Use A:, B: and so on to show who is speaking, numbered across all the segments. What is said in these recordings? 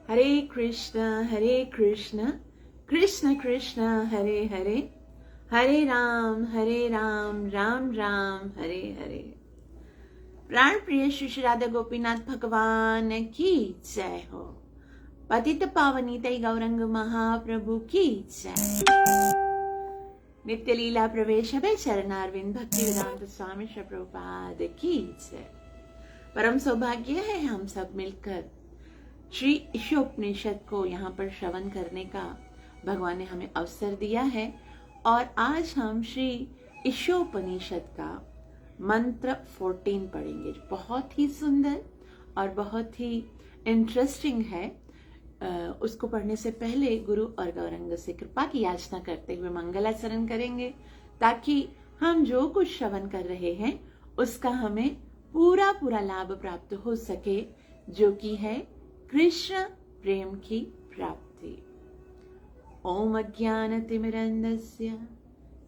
A: हरे कृष्ण कृष्ण कृष्ण हरे हरे, हरे राम राम राम हरे हरे। प्राण प्रिय श्री राधा गोपीनाथ भगवान की जय हो। पतित पावनी तई गौरंग महाप्रभु की जय। नित्य लीला प्रवेश है चरणारविंद भक्ति वेदांत स्वामी श्री प्रभुपाद की जय। परम सौभाग्य है हम सब मिलकर श्री ईशोपनिषद को यहाँ पर श्रवण करने का भगवान ने हमें अवसर दिया है। और आज हम श्री ईशोपनिषद का मंत्र 14 पढ़ेंगे। बहुत ही सुंदर और बहुत ही इंटरेस्टिंग है। उसको पढ़ने से पहले गुरु और गौरंग से कृपा की याचना करते हुए मंगलाचरण करेंगे, ताकि हम जो कुछ श्रवण कर रहे हैं उसका हमें पूरा पूरा लाभ प्राप्त हो सके, जो कि है कृष्ण प्रेम की प्राप्ति। ओम अज्ञानतिमिरन्धस्य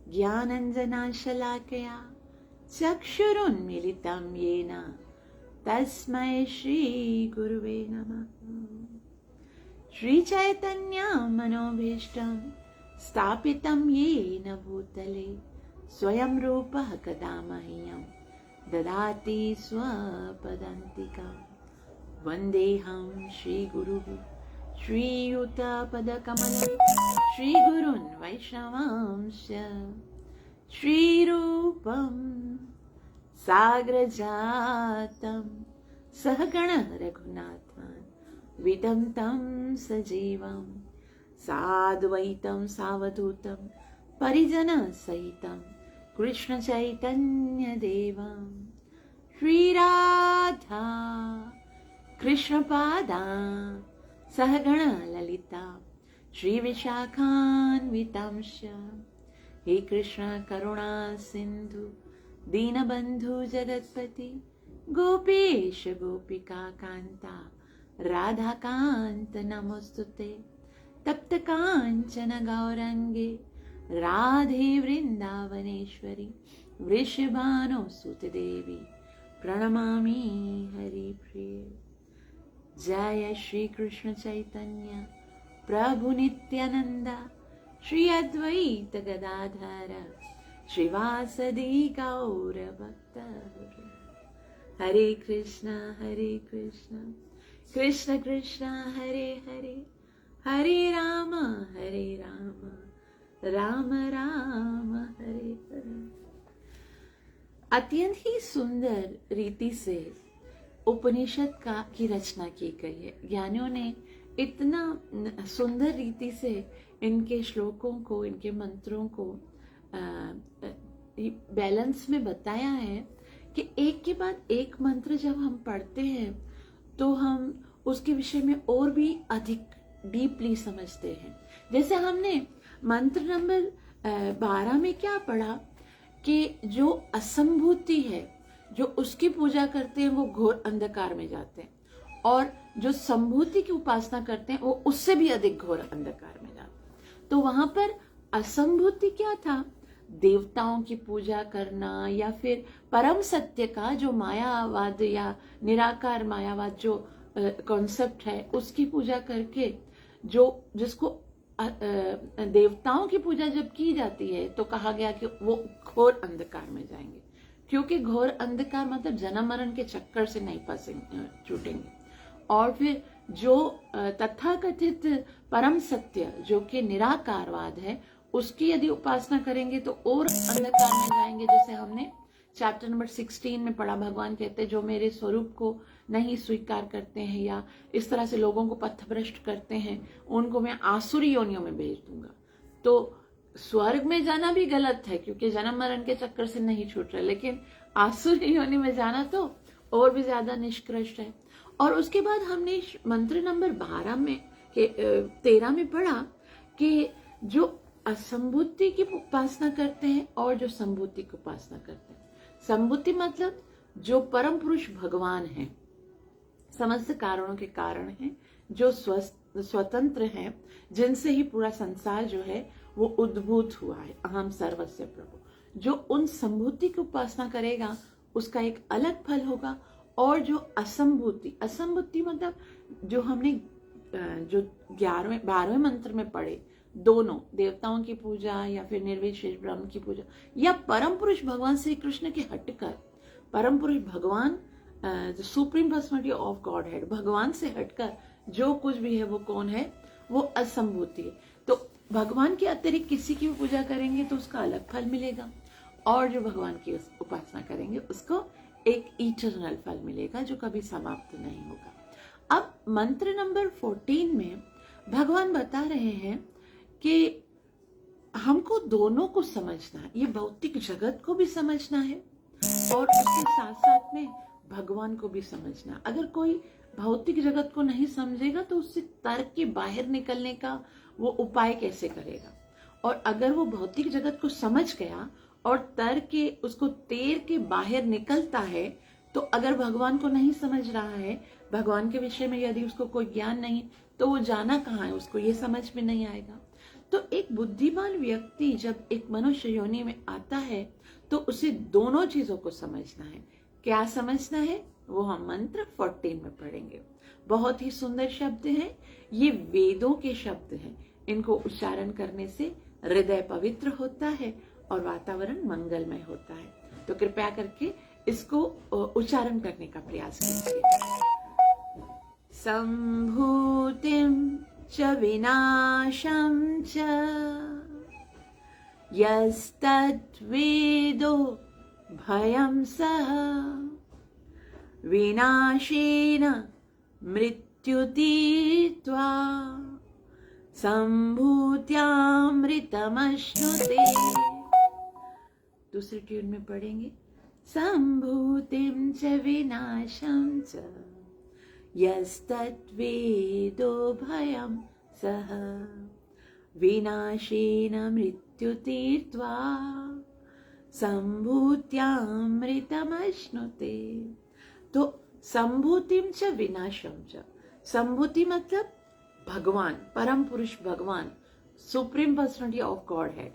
A: ज्ञानञ्जनाशलाकया चक्षुरुन्मीलितं येन तस्मै श्रीगुरुवे नमः। श्रीचैतन्यमनोभीष्टं स्थापितं येन भूतले स्वयं रूपः कदा मह्यं ददाति स्वपदान्तिकम्। वन्देऽहं श्रीगुरुः श्रीयुतपदकमलं श्रीगुरून् वैष्णवांश्च श्रीरूपं साग्रजातं सहगण रघुनाथान् वितं तं सजीवं साद्वैतं सावधूतं परिजनसहितं कृष्णचैतन्यदेवं श्रीराधा कृष्णपादा सहगण ललिता श्रीविशाखान्वितांश्च। हे कृष्ण करुणा सिंधु दीनबंधु जगत्पति गोपेश गोपिका कांता राधा कांत नमोस्तुते। तप्त कांचन गौरंगे राधे वृंदावनेश्वरी वृषभानुसुते देवी प्रणमामि हरिप्रिये। जय श्री कृष्ण चैतन्य प्रभु नित्यानंद श्री अद्वैत गदाधर श्रीवासदि गौर भक्त। हरे कृष्ण कृष्ण कृष्ण हरे हरे, हरे राम राम राम हरे हरे। अत्यंत ही सुंदर रीति से उपनिषद की रचना की गई है। ज्ञानियों ने इतना सुंदर रीति से इनके श्लोकों को, इनके मंत्रों को बैलेंस में बताया है कि एक के बाद एक मंत्र जब हम पढ़ते हैं तो हम उसके विषय में और भी अधिक डीपली समझते हैं। जैसे हमने मंत्र नंबर 12 में क्या पढ़ा कि जो असंभूति है, जो उसकी पूजा करते हैं वो घोर अंधकार में जाते हैं, और जो संभूति की उपासना करते हैं वो उससे भी अधिक घोर अंधकार में जाते हैं। तो वहां पर असंभूति क्या था? देवताओं की पूजा करना, या फिर परम सत्य का जो मायावाद या निराकार मायावाद जो कॉन्सेप्ट है उसकी पूजा करके, जिसको देवताओं की पूजा जब की जाती है तो कहा गया कि वो घोर अंधकार में जाएंगे, क्योंकि घोर अंधकार मतलब जन्म मरण के चक्कर से नहीं छूटेंगे। और फिर जो तथाकथित परम सत्य जो कि निराकारवाद है उसकी यदि उपासना करेंगे तो और अंधकार में जाएंगे। जैसे हमने चैप्टर नंबर 16 में पढ़ा, भगवान कहते हैं जो मेरे स्वरूप को नहीं स्वीकार करते हैं या इस तरह से लोगों को पथभ्रष्ट करते हैं उनको मैं आसुरी योनियों में भेज दूंगा। तो स्वर्ग में जाना भी गलत है क्योंकि जन्म मरण के चक्कर से नहीं छूट रहे, लेकिन आसुरी योनि में जाना तो और भी ज्यादा निष्कृष्ट है। और उसके बाद हमने मंत्र नंबर 13 में पढ़ा कि जो असंभूति की उपासना करते हैं और जो संभूति की उपासना करते हैं। संभूति मतलब जो परम पुरुष भगवान हैं, समस्त कारणों के कारण हैं, जो स्वतंत्र हैं, जिनसे ही पूरा संसार जो है वो उद्भूत हुआ है, अहम सर्वस्य प्रभु। जो उन संभूति की उपासना करेगा उसका एक अलग फल होगा। और जो असंभूति मतलब जो हमने जो 12वें मंत्र में पढ़े, दोनों देवताओं की पूजा या फिर निर्विशेष ब्रह्म की पूजा या परम पुरुष भगवान श्री कृष्ण के हटकर, परम पुरुष भगवान supreme personality of God head, भगवान से हटकर जो कुछ भी है वो कौन है? वो असंभूति है। तो भगवान के अतिरिक्त किसी की भी पूजा करेंगे तो उसका अलग फल मिलेगा, और जो भगवान की उपासना करेंगे उसको एक इटरनल फल मिलेगा जो कभी समाप्त नहीं होगा। अब मंत्र नंबर 14 में भगवान बता रहे हैं कि हमको दोनों को समझना है, ये भौतिक जगत को भी समझना है और उसके साथ साथ में भगवान को भी समझना। अगर कोई भौतिक जगत को नहीं समझेगा तो उससे तर्क के बाहर निकलने का वो उपाय कैसे करेगा? और अगर वो भौतिक जगत को समझ गया और तर्क के उसको तेर के बाहर निकलता है, तो अगर भगवान को नहीं समझ रहा है, भगवान के विषय में यदि उसको कोई ज्ञान नहीं, तो वो जाना कहाँ है? उसको ये समझ में नहीं आएगा। तो एक बुद्धिमान व्यक्ति जब एक मनुष्य योनि में आता है तो उसे दोनों चीजों को समझना है। क्या समझना है? वो हम मंत्र 14 में पढ़ेंगे। बहुत ही सुंदर शब्द हैं, ये वेदों के शब्द हैं। इनको उच्चारण करने से हृदय पवित्र होता है और वातावरण मंगलमय होता है। तो कृपया करके इसको उच्चारण करने का प्रयास कीजिए। संभूतिं च विनाशं च यस्तद्वेदो भयं सः विनाशेन मृत्युतीत्वा संभूत्यामृतमश्नुते। दूसरी ट्यून में पढ़ेंगे। संभूतिं च विनाशं च यस्तद्वेदो भयं सः विनाशेन मृत्युतीर्त्वा संभूत्यामृतमश्नुते। तो संभूतिं च विनाशं च, संभूति मतलब भगवान, परम पुरुष भगवान, supreme personality of God head,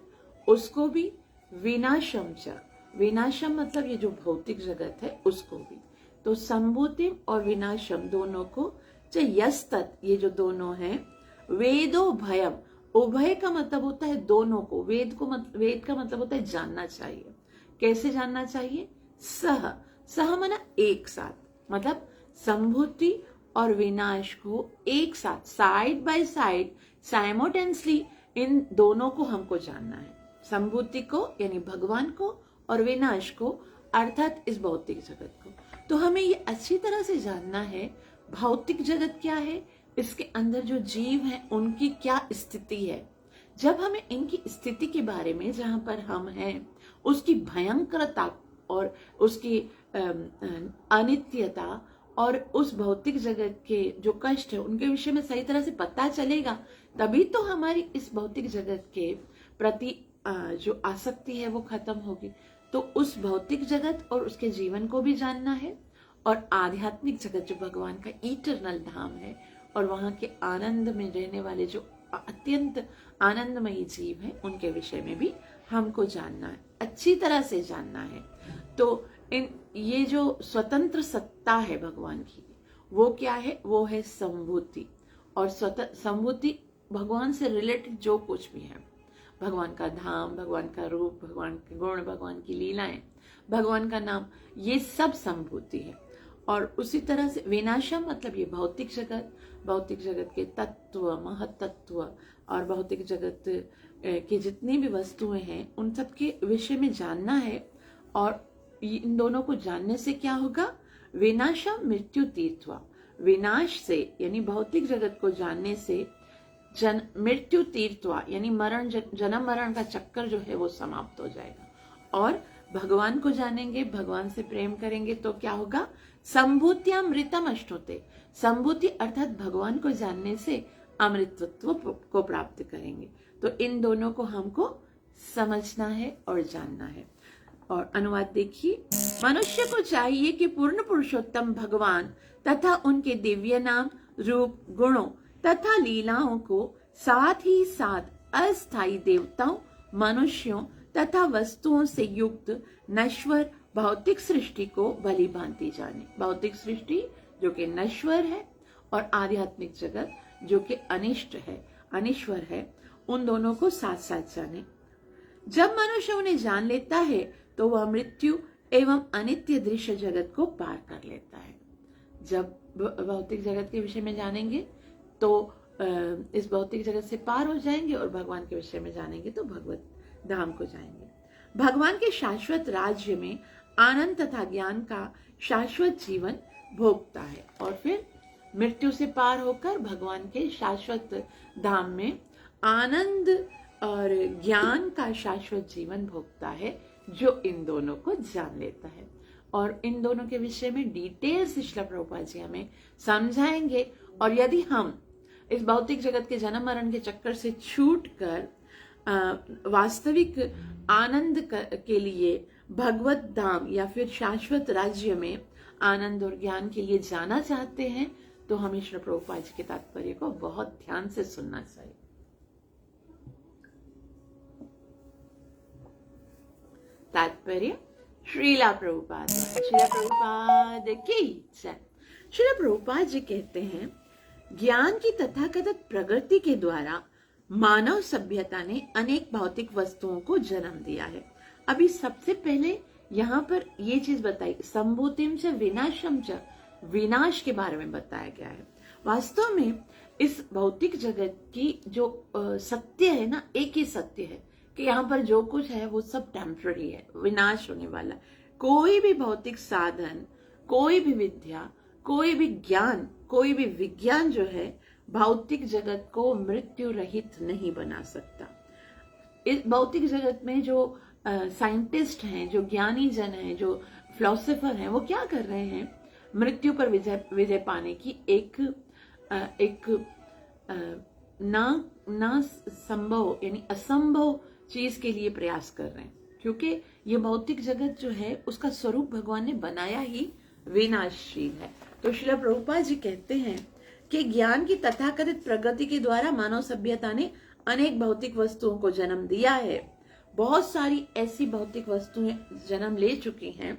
A: उसको भी, विनाशम च, विनाशम मतलब ये जो भौतिक जगत है उसको भी। तो संभूतिम और विनाशम दोनों को, च यस्तत ये जो दोनों हैं, वेदो भयम, उभय का मतलब होता है दोनों को, वेद का मतलब होता है जानना चाहिए। कैसे जानना चाहिए? सह, सह माना एक साथ, मतलब संभूति और विनाश को एक साथ, साइड बाय साइड, साइमल्टेनियसली इन दोनों को हमको जानना है। संभूति को यानी भगवान को और विनाश को अर्थात इस भौतिक जगत को। तो हमें ये अच्छी तरह से जानना है भौतिक जगत क्या है, इसके अंदर जो जीव हैं उनकी क्या स्थिति है। जब हमें इनकी स्थिति के बारे में, जहां पर हम हैं, उसकी भयंकरता और उसकी अनित्यता और उस भौतिक जगत के जो कष्ट है उनके विषय में सही तरह से पता चलेगा, तभी तो हमारी इस भौतिक जगत के प्रति जो आसक्ति है वो खत्म होगी। तो उस भौतिक जगत और उसके जीवन को भी जानना है, और आध्यात्मिक जगत जो भगवान का इटरनल धाम है और वहां के आनंद में रहने वाले जो अत्यंत आनंदमयी जीव हैं उनके विषय में भी हमको जानना है, अच्छी तरह से जानना है। तो ये जो स्वतंत्र सत्ता है भगवान की, वो क्या है? वो है संभूति। और संभूति भगवान से रिलेटेड जो कुछ भी है, भगवान का धाम, भगवान का रूप, भगवान के गुण, भगवान की लीलाएं, भगवान का नाम, ये सब संभूति है। और उसी तरह से विनाशम मतलब ये भौतिक जगत, भौतिक जगत के तत्व, महतत्व और भौतिक जगत के जितनी भी वस्तुएं हैं उन सब के विषय में जानना है। और इन दोनों को जानने से क्या होगा? विनाशम मृत्यु तीर्थवा, विनाश से यानी भौतिक जगत को जानने से मृत्यु तीर्थवा यानी मरण, जन्म मरण का चक्कर जो है वो समाप्त हो जाएगा। और भगवान को जानेंगे, भगवान से प्रेम करेंगे तो क्या होगा? संभूत्यामृतम अश्नुते, संभूति अर्थात भगवान को जानने से अमृतत्व को प्राप्त करेंगे। तो इन दोनों को हमको समझना है और जानना है। और अनुवाद देखिए। मनुष्य को चाहिए कि पूर्ण पुरुषोत्तम भगवान तथा उनके दिव्य नाम, रूप, गुणों तथा लीलाओं को साथ ही साथ अस्थायी देवताओं, मनुष्यों तथा वस्तुओं से युक्त नश्वर भौतिक सृष्टि को भली भांति जाने। भौतिक सृष्टि जो कि नश्वर है और आध्यात्मिक जगत जो कि अनिष्ट है, अनिश्वर है, उन दोनों को साथ साथ जाने। जब मनुष्य उन्हें जान लेता है तो वह मृत्यु एवं अनित्य दृश्य जगत को पार कर लेता है। जब भौतिक जगत के विषय में जानेंगे तो इस भौतिक जगत से पार हो जाएंगे और भगवान के विषय में जानेंगे तो भगवत धाम को जाएंगे। भगवान के शाश्वत राज्य में आनंद तथा ज्ञान का शाश्वत जीवन भोगता है और फिर मृत्यु से पार होकर भगवान के शाश्वत धाम में आनंद और ज्ञान का शाश्वत जीवन भोगता है, जो इन दोनों को जान लेता है। और इन दोनों के विषय में डिटेल से श्रील प्रभुपाद जी हमें समझाएंगे। और यदि हम इस भौतिक जगत के जन्म मरण के चक्कर से छूट कर वास्तविक आनंद के लिए भगवत धाम या फिर शाश्वत राज्य में आनंद और ज्ञान के लिए जाना चाहते हैं तो हमें श्रील प्रभुपाद जी के तात्पर्य को बहुत ध्यान से सुनना चाहिए। तात्पर्य श्रीला प्रभुपाद की जय। श्रीला प्रभुपाद जी कहते हैं, ज्ञान की तथाकथित प्रगति के द्वारा मानव सभ्यता ने अनेक भौतिक वस्तुओं को जन्म दिया है। अभी सबसे पहले यहाँ पर ये चीज बताई, संभूतिम च विनाशम च, विनाश के बारे में बताया गया है। वास्तव में इस भौतिक जगत की जो सत्य है ना, एक ही सत्य है कि यहाँ पर जो कुछ है वो सब टेम्पररी है, विनाश होने वाला। कोई भी भौतिक साधन, कोई भी विद्या, कोई भी ज्ञान, कोई भी विज्ञान जो है भौतिक जगत को मृत्यु रहित नहीं बना सकता। इस भौतिक जगत में जो साइंटिस्ट हैं, जो ज्ञानी जन हैं, जो फिलोसोफर हैं, वो क्या कर रहे हैं? मृत्यु पर विजय पाने की एक ना संभव यानी असंभव चीज के लिए प्रयास कर रहे हैं, क्योंकि ये भौतिक जगत जो है उसका स्वरूप भगवान ने बनाया ही विनाशशील है। तो श्रील प्रभुपाद जी कहते हैं कि ज्ञान की तथाकथित प्रगति के द्वारा मानव सभ्यता ने अनेक भौतिक वस्तुओं को जन्म दिया है। बहुत सारी ऐसी भौतिक वस्तुएं जन्म ले चुकी हैं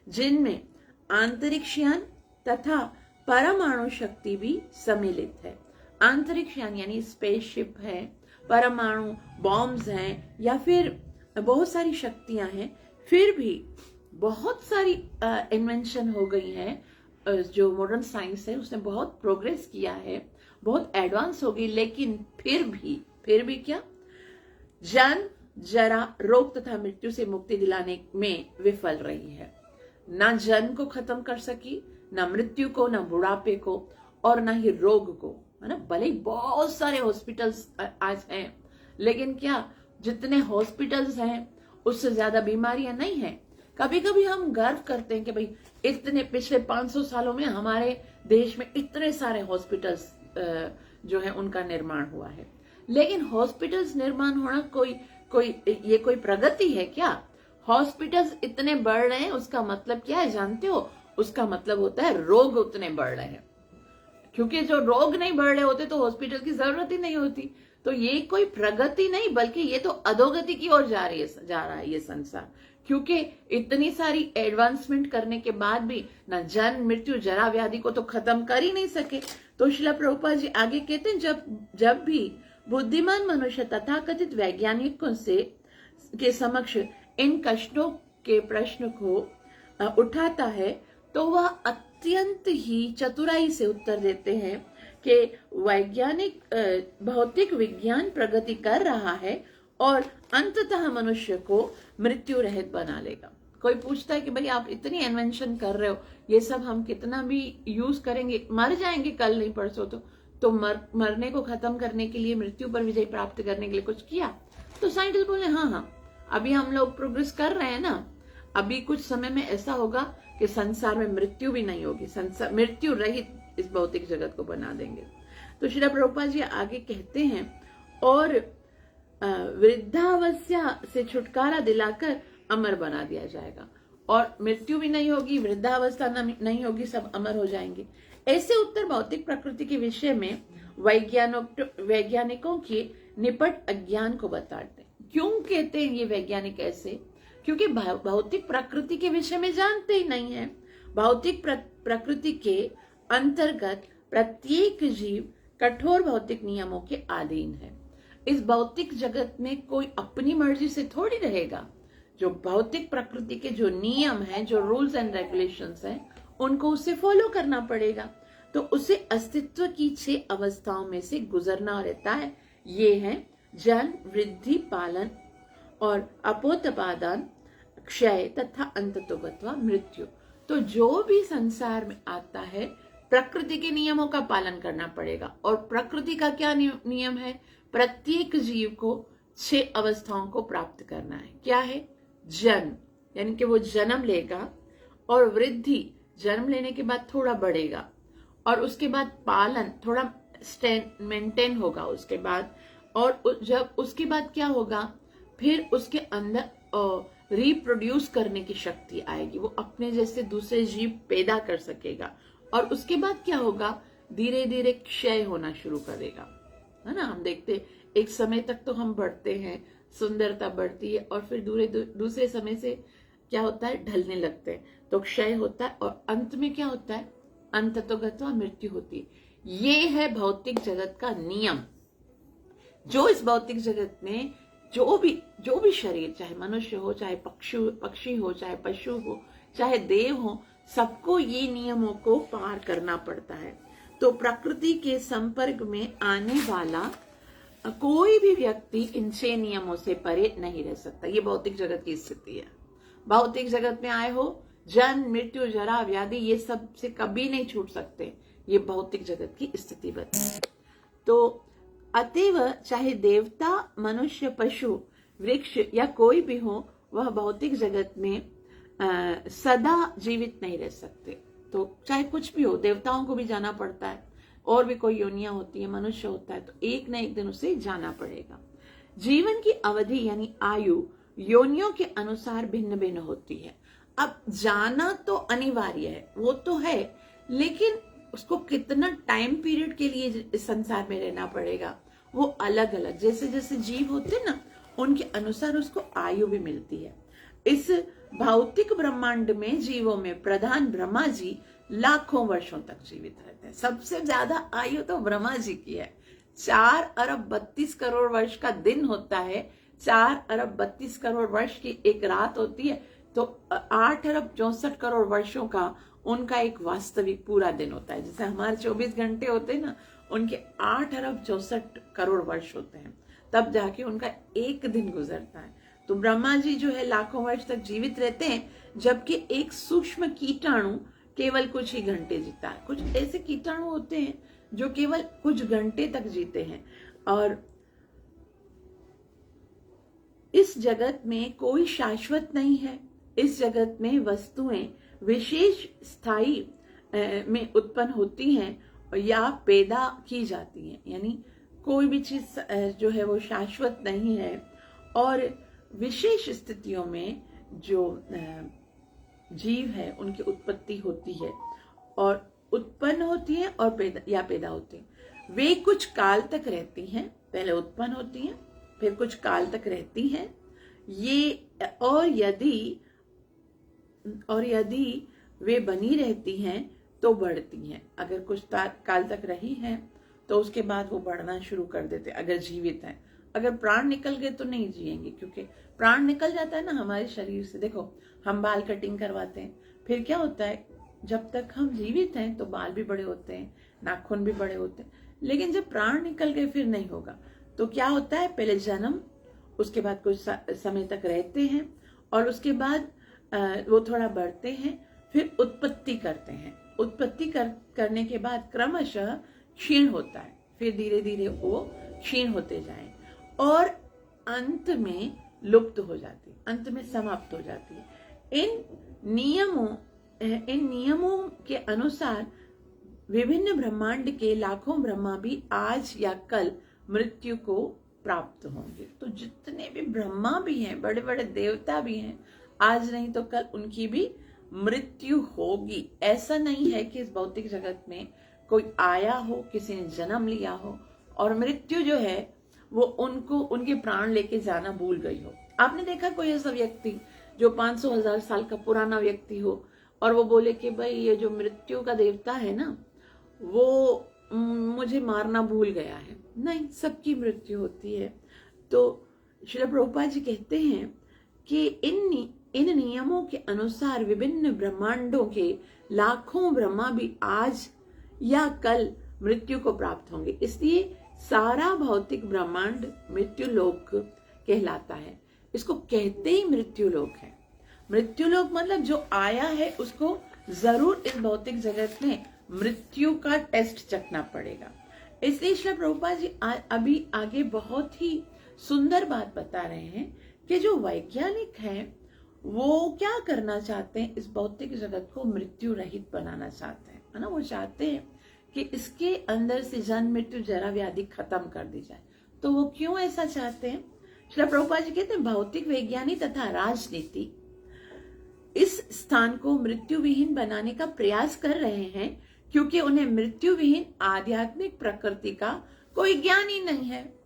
A: जिनमें अंतरिक्षयान तथा परमाणु शक्ति भी सम्मिलित है। अंतरिक्षयान यानी स्पेसशिप है, परमाणु बॉम्ब्स हैं, या फिर बहुत सारी शक्तियां हैं। फिर भी बहुत सारी इन्वेंशन हो गई है, जो मॉडर्न साइंस है उसने बहुत प्रोग्रेस किया है, बहुत एडवांस हो गई, लेकिन फिर भी क्या, जन्म, जरा, रोग तथा मृत्यु से मुक्ति दिलाने में विफल रही है। ना जन्म को खत्म कर सकी, ना मृत्यु को, ना बुढ़ापे को, और ना ही रोग को, है ना। भले ही बहुत सारे हॉस्पिटल्स आज हैं, लेकिन क्या जितने हॉस्पिटल्स हैं उससे ज्यादा बीमारियां नहीं हैं। कभी कभी हम गर्व करते हैं कि भाई इतने पिछले 500 सालों में हमारे देश में इतने सारे हॉस्पिटल्स जो है उनका निर्माण हुआ है, लेकिन हॉस्पिटल्स निर्माण होना कोई प्रगति है क्या? हॉस्पिटल्स इतने बढ़ रहे हैं, उसका मतलब क्या है जानते हो? उसका मतलब होता है रोग उतने बढ़ रहे हैं, क्योंकि जो रोग नहीं बढ़ रहे होते तो हॉस्पिटल की जरूरत ही नहीं होती। तो ये कोई प्रगति नहीं, बल्कि ये तो अधोगति की ओर जा रहा है ये संसार, क्योंकि इतनी सारी एडवांसमेंट करने के बाद भी ना जन्म, मृत्यु, जरा, व्याधि को तो खत्म कर ही नहीं सके। तो श्रील प्रभुपाद जी आगे कहते हैं, जब भी बुद्धिमान मनुष्य तथाकथित वैज्ञानिकों के समक्ष इन कष्टों के प्रश्न को उठाता है तो वह अत्यंत ही चतुराई से उत्तर देते हैं कि भौतिक विज्ञान प्रगति कर रहा है और अंततः मनुष्य को मृत्यु रहित बना लेगा। कोई पूछता है कि भाई आप इतनी इन्वेंशन कर रहे हो, ये सब हम कितना भी यूज करेंगे, मर जाएंगे कल नहीं परसों तो मरने को खत्म करने के लिए, मृत्यु पर विजय प्राप्त करने के लिए कुछ किया? तो साइंटिस्ट बोले हाँ, अभी हम लोग प्रोग्रेस कर रहे हैं ना, अभी कुछ समय में ऐसा होगा कि संसार में मृत्यु भी नहीं होगी, संसार मृत्यु रहित इस भौतिक जगत को बना देंगे। तो श्रील प्रभुपाद जी आगे कहते हैं, और वृद्धावस्था से छुटकारा दिलाकर अमर बना दिया जाएगा, और मृत्यु भी नहीं होगी, वृद्धावस्था नहीं होगी, सब अमर हो जाएंगे। ऐसे उत्तर भौतिक प्रकृति के विषय में वैज्ञानिकों के निपट अज्ञान को बताते हैं। क्यों कहते हैं ये वैज्ञानिक ऐसे? क्योंकि भौतिक प्रकृति के विषय में जानते ही नहीं है। भौतिक प्रकृति के अंतर्गत प्रत्येक जीव कठोर भौतिक नियमों के अधीन है। इस भौतिक जगत में कोई अपनी मर्जी से थोड़ी रहेगा। जो भौतिक प्रकृति के जो नियम हैं, जो रूल्स एंड रेगुलेशंस हैं, उनको उसे फॉलो करना पड़ेगा। तो उसे अस्तित्व की 6 अवस्थाओं में से गुजरना रहता है। ये हैं जन्म, वृद्धि, पालन और अपोत्पादन, क्षय तथा अंततोगत्वा मृत्यु। तो जो भी संसार में आता है प्रकृति के नियमों का पालन करना पड़ेगा। और प्रकृति का क्या नियम है? प्रत्येक जीव को 6 अवस्थाओं को प्राप्त करना है। क्या है? जन्म, यानी कि वो जन्म लेगा, और वृद्धि, जन्म लेने के बाद थोड़ा बढ़ेगा, और उसके बाद पालन, थोड़ा मेंटेन होगा उसके बाद, और जब उसके बाद क्या होगा, फिर उसके अंदर रिप्रोड्यूस करने की शक्ति आएगी, वो अपने जैसे दूसरे जीव पैदा कर सकेगा। और उसके बाद क्या होगा, धीरे धीरे क्षय होना शुरू करेगा, है ना। हम देखते एक समय तक तो हम बढ़ते हैं, सुंदरता बढ़ती है, और फिर दूसरे समय से क्या होता है, ढलने लगते हैं, तो क्षय होता है, और अंत में क्या होता है, अंततोगत्वा मृत्यु होती है। ये है भौतिक जगत का नियम। जो इस भौतिक जगत में जो भी शरीर, चाहे मनुष्य हो, चाहे पक्षी हो, चाहे पशु हो, चाहे देव हो, सबको ये नियमों को पार करना पड़ता है। तो प्रकृति के संपर्क में आने वाला कोई भी व्यक्ति इन 6 नियमों से परे नहीं रह सकता। ये भौतिक जगत की स्थिति है। भौतिक जगत में आए हो, जन्म, मृत्यु, जरा, व्याधि, ये सब से कभी नहीं छूट सकते। ये भौतिक जगत की स्थिति बताए। तो अतएव चाहे देवता, मनुष्य, पशु, वृक्ष या कोई भी हो, वह भौतिक जगत में सदा जीवित नहीं रह सकते। तो चाहे कुछ भी हो, देवताओं को भी जाना पड़ता है, और भी कोई योनियां होती है, मनुष्य होता है, तो एक न एक दिन उसे जाना पड़ेगा। जीवन की अवधि यानी आयु योनियों के अनुसार भिन्न भिन्न होती है। अब जाना तो अनिवार्य है, वो तो है, लेकिन उसको कितना टाइम पीरियड के लिए इस संसार में रहना पड़ेगा, वो अलग अलग, जैसे जैसे जीव होते ना, उनके अनुसार उसको आयु भी मिलती है। इस भौतिक ब्रह्मांड में जीवों में प्रधान ब्रह्मा जी लाखों वर्षों तक जीवित रहते हैं। सबसे ज्यादा आयु तो ब्रह्मा जी की है। 4 अरब 32 करोड़ वर्ष का दिन होता है, 4 अरब 32 करोड़ वर्ष की एक रात होती है, तो 8 अरब 64 करोड़ वर्षों का उनका एक वास्तविक पूरा दिन होता है। जैसे हमारे 24 घंटे होते हैं ना, उनके 8 अरब 64 करोड़ वर्ष होते हैं, तब जाके उनका एक दिन गुजरता है। तो ब्रह्मा जी जो है लाखों वर्ष तक जीवित रहते हैं, जबकि एक सूक्ष्म कीटाणु केवल कुछ ही घंटे जीता है। कुछ ऐसे कीटाणु होते हैं जो केवल कुछ घंटे तक जीते हैं। और इस जगत में कोई शाश्वत नहीं है। इस जगत में वस्तुएं विशेष स्थायी में उत्पन्न होती हैं या पैदा की जाती हैं, यानी कोई भी चीज जो है वो शाश्वत नहीं है। और विशेष स्थितियों में जो जीव है उनकी उत्पत्ति होती है, और उत्पन्न होती है और पैदा होती है। वे कुछ काल तक रहती हैं, पहले उत्पन्न होती हैं, फिर कुछ काल तक रहती हैं। ये और यदि वे बनी रहती हैं तो बढ़ती हैं। अगर कुछ काल तक रही हैं तो उसके बाद वो बढ़ना शुरू कर देते, अगर जीवित हैं। अगर प्राण निकल गए तो नहीं जिएंगे, क्योंकि प्राण निकल जाता है ना हमारे शरीर से। देखो, हम बाल कटिंग करवाते हैं, फिर क्या होता है, जब तक हम जीवित हैं तो बाल भी बड़े होते हैं, नाखून भी बड़े होते हैं, लेकिन जब प्राण निकल गए फिर नहीं होगा। तो क्या होता है, पहले जन्म, उसके बाद कुछ समय तक रहते हैं, और उसके बाद वो थोड़ा बढ़ते हैं, फिर उत्पत्ति करते हैं। उत्पत्ति करने के बाद क्रमशः क्षीण होता है, फिर धीरे धीरे वो क्षीण होते जाएं, और अंत में लुप्त हो जाती है, अंत में समाप्त हो जाती है। इन नियमों के अनुसार विभिन्न ब्रह्मांड के लाखों ब्रह्मा भी आज या कल मृत्यु को प्राप्त होंगे। तो जितने भी ब्रह्मा भी हैं, बड़े बड़े देवता भी हैं, आज नहीं तो कल उनकी भी मृत्यु होगी। ऐसा नहीं है कि इस भौतिक जगत में कोई आया हो, किसी ने जन्म लिया हो, और मृत्यु जो है वो उनके प्राण लेके जाना भूल गई हो। आपने देखा कोई ऐसा व्यक्ति जो 500,000 साल का पुराना व्यक्ति हो, और वो बोले कि भाई ये जो मृत्यु का देवता है ना, वो मुझे मारना भूल गया है। नहीं, सबकी मृत्यु होती है। तो श्रील प्रभुपाद जी कहते हैं कि इन नियमों के अनुसार विभिन्न ब्रह्मांडों के लाखों ब्रह्मा भी आज या कल मृत्यु को प्राप्त होंगे। इसलिए सारा भौतिक ब्रह्मांड मृत्यु लोक कहलाता है। इसको कहते ही मृत्यु लोक है। मृत्यु लोक मतलब जो आया है उसको जरूर इस भौतिक जगत में मृत्यु का टेस्ट चखना पड़ेगा। इसलिए श्री प्रभुपाद जी अभी आगे बहुत ही सुंदर बात बता रहे हैं कि जो वैज्ञानिक है वो क्या करना चाहते हैं, इस भौतिक जगत को मृत्यु रहित बनाना चाहते हैं, है ना। वो चाहते हैं कि इसके अंदर से जन्म मृत्यु जरा व्याधि खत्म कर दी जाए। तो वो क्यों ऐसा चाहते हैं? श्री प्रभुपाद जी कहते हैं भौतिक विज्ञानी तथा राजनीति इस स्थान को मृत्यु विहीन बनाने का प्रयास कर रहे हैं, क्योंकि उन्हें मृत्यु विहीन आध्यात्मिक प्रकृति का कोई ज्ञान ही नहीं है।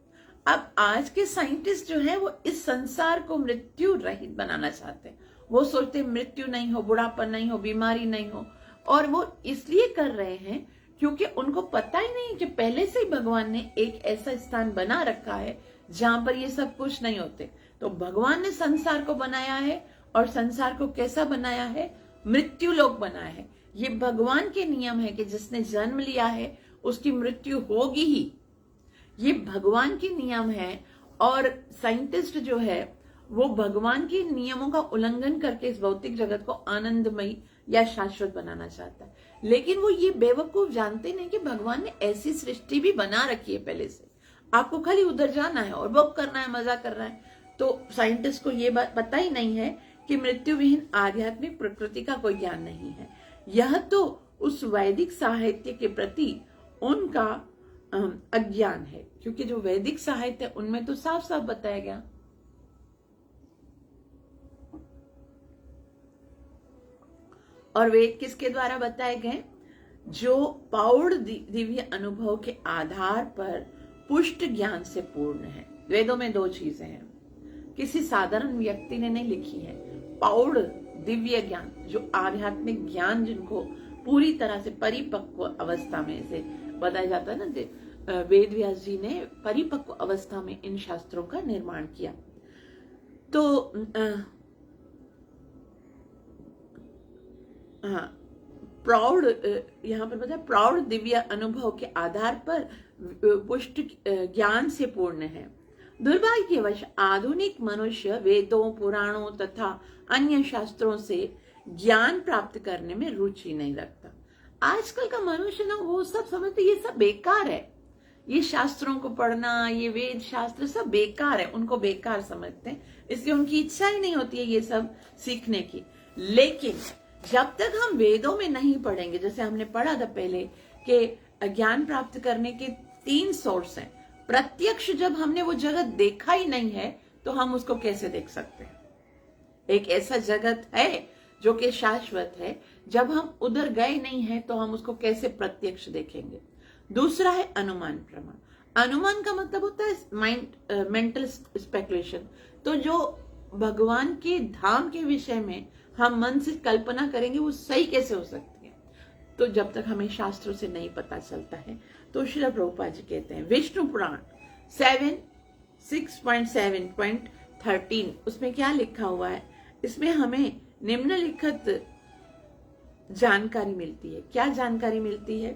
A: अब आज के साइंटिस्ट जो है वो इस संसार को मृत्यु रहित बनाना चाहते हैं। वो सोचते हैं मृत्यु नहीं हो, बुढ़ापन नहीं हो, बीमारी नहीं हो, और वो इसलिए कर रहे हैं क्योंकि उनको पता ही नहीं कि पहले से ही भगवान ने एक ऐसा स्थान बना रखा है जहां पर ये सब कुछ नहीं होते। तो भगवान ने संसार को बनाया है, और संसार को कैसा बनाया है? मृत्यु लोक बनाया है। ये भगवान के नियम है कि जिसने जन्म लिया है उसकी मृत्यु होगी ही। ये भगवान के नियम है, और साइंटिस्ट जो है वो भगवान के नियमों का उल्लंघन करके इस भौतिक जगत को आनंदमयी या शाश्वत बनाना चाहता है। लेकिन वो ये बेवकूफ जानते नहीं कि भगवान ने ऐसी सृष्टि भी बना रखी है पहले से। आपको खाली उधर जाना है और भोग करना है, मजा करना है। तो साइंटिस्ट को ये बात पता ही नहीं है कि मृत्यु विहीन आध्यात्मिक प्रकृति का कोई ज्ञान नहीं है। यह तो उस वैदिक साहित्य के प्रति उनका अज्ञान है, क्योंकि जो वैदिक साहित्य उनमें तो साफ साफ बताया गया। और वेद किसके द्वारा बताए गए? जो पौढ़ दिव्य अनुभव के आधार पर पुष्ट ज्ञान से पूर्ण है। वेदों में दो चीजें हैं, किसी साधारण व्यक्ति ने नहीं लिखी है। पौढ़ दिव्य ज्ञान, जो आध्यात्मिक ज्ञान जिनको पूरी तरह से परिपक्व अवस्था में से बताया जाता है ना, वेद व्यास जी ने परिपक्व अवस्था में इन शास्त्रों का निर्माण किया। तो हाँ, प्रौढ़, यहाँ पर बताया प्रौढ़ दिव्य अनुभव के आधार पर पुष्ट ज्ञान से पूर्ण है। दुर्भाग्यवश आधुनिक मनुष्य वेदों, पुराणों तथा अन्य शास्त्रों से ज्ञान प्राप्त करने में रुचि नहीं रखता। आजकल का मनुष्य ना वो सब समझते ये सब बेकार है, ये शास्त्रों को पढ़ना, ये वेद शास्त्र सब बेकार है, उनको बेकार समझते हैं। इसलिए उनकी इच्छा ही नहीं होती है ये सब सीखने की। लेकिन जब तक हम वेदों में नहीं पढ़ेंगे, जैसे हमने पढ़ा था पहले कि ज्ञान प्राप्त करने के 3 सोर्स हैं। प्रत्यक्ष जब हमने वो जगत देखा ही नहीं है तो हम उसको कैसे देख सकते हैं? एक ऐसा जगत है जो कि शाश्वत है, जब हम उधर गए नहीं हैं तो हम उसको कैसे प्रत्यक्ष देखेंगे? दूसरा है अनुमान प्रमाण। अनुमान का मतलब होता है मेंटल स्पेकुलेशन। तो जो भगवान के धाम के विषय में हम मन से कल्पना करेंगे वो सही कैसे हो सकती है? तो जब तक हमें शास्त्रों से नहीं पता चलता है। तो श्रील प्रभुपाद जी कहते हैं विष्णु पुराण 6.7.13 उसमें क्या लिखा हुआ है? इसमें हमें निम्नलिखित जानकारी मिलती है। क्या जानकारी मिलती है?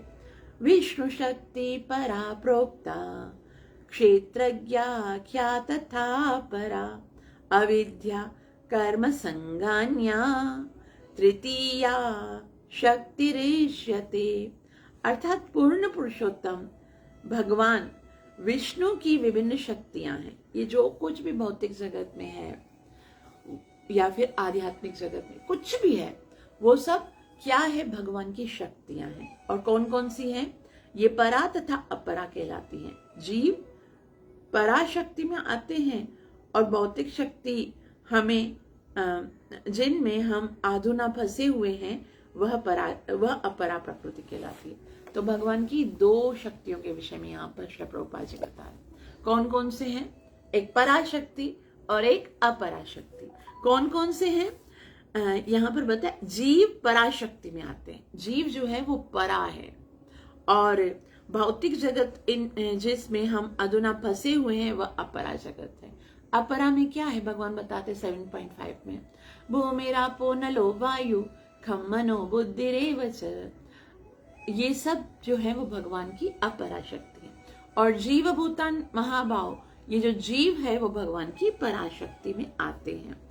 A: विष्णु शक्ति परा प्रोक्ता क्षेत्रज्ञा ख्या तथा परा अविद्या कर्म संगान्या तृतीया शक्तिरेष्यते। अर्थात पूर्ण पुरुषोत्तम भगवान विष्णु की विभिन्न शक्तियां हैं। ये जो कुछ भी भौतिक जगत में है या फिर आध्यात्मिक जगत में कुछ भी है, वो सब क्या है? भगवान की शक्तियां हैं। और कौन कौन सी हैं? ये परा तथा अपरा कहलाती हैं। जीव पराशक्ति में आते हैं, और भौतिक शक्ति हमें जिनमें हम आधुना फंसे हुए हैं वह अपरा प्रकृति कहलाती है। तो भगवान की 2 शक्तियों के विषय में यहाँ पर श्री प्रभुपाद जी बता रहे। कौन कौन से हैं? एक पराशक्ति और एक अपराशक्ति। कौन कौन से हैं? यहाँ पर बताया जीव पराशक्ति में आते हैं। जीव जो है वो परा है, और भौतिक जगत जिसमें हम अधुना फंसे हुए हैं वह अपरा जगत है। अपरा में क्या है भगवान बताते 7.5 में, भूमिरापो नलो वायु खम मनो बुद्धिरेव च। ये सब जो है वो भगवान की अपरा शक्ति है। और जीव भूतान महाभाव, ये जो जीव है वो भगवान की पराशक्ति में आते हैं।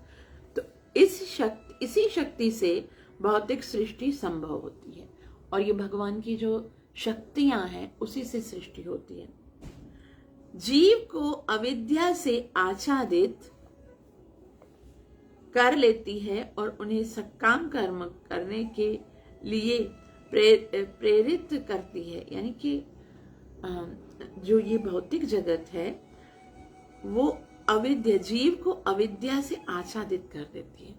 A: तो इसी शक्ति से भौतिक सृष्टि संभव होती है और ये भगवान की जो शक्तियां हैं उसी से सृष्टि होती है। जीव को अविद्या से आच्छादित कर लेती है और उन्हें सकाम कर्म करने के लिए प्रेरित करती है। यानी कि जो ये भौतिक जगत है वो अविद्या, जीव को अविद्या से आच्छादित कर देती है।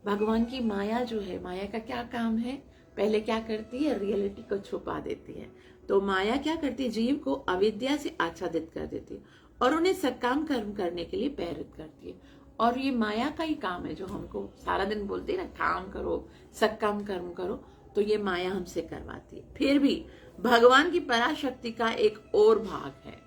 A: भगवान की माया जो है, माया का क्या काम है, पहले क्या करती है, रियलिटी को छुपा देती है। तो माया क्या करती है, जीव को अविद्या से आच्छादित कर देती है और उन्हें सकाम कर्म करने के लिए प्रेरित करती है। और ये माया का ही काम है जो हमको सारा दिन बोलती है ना, काम करो, सकाम कर्म करो, तो ये माया हमसे करवाती है। फिर भी भगवान की पराशक्ति का एक और भाग है,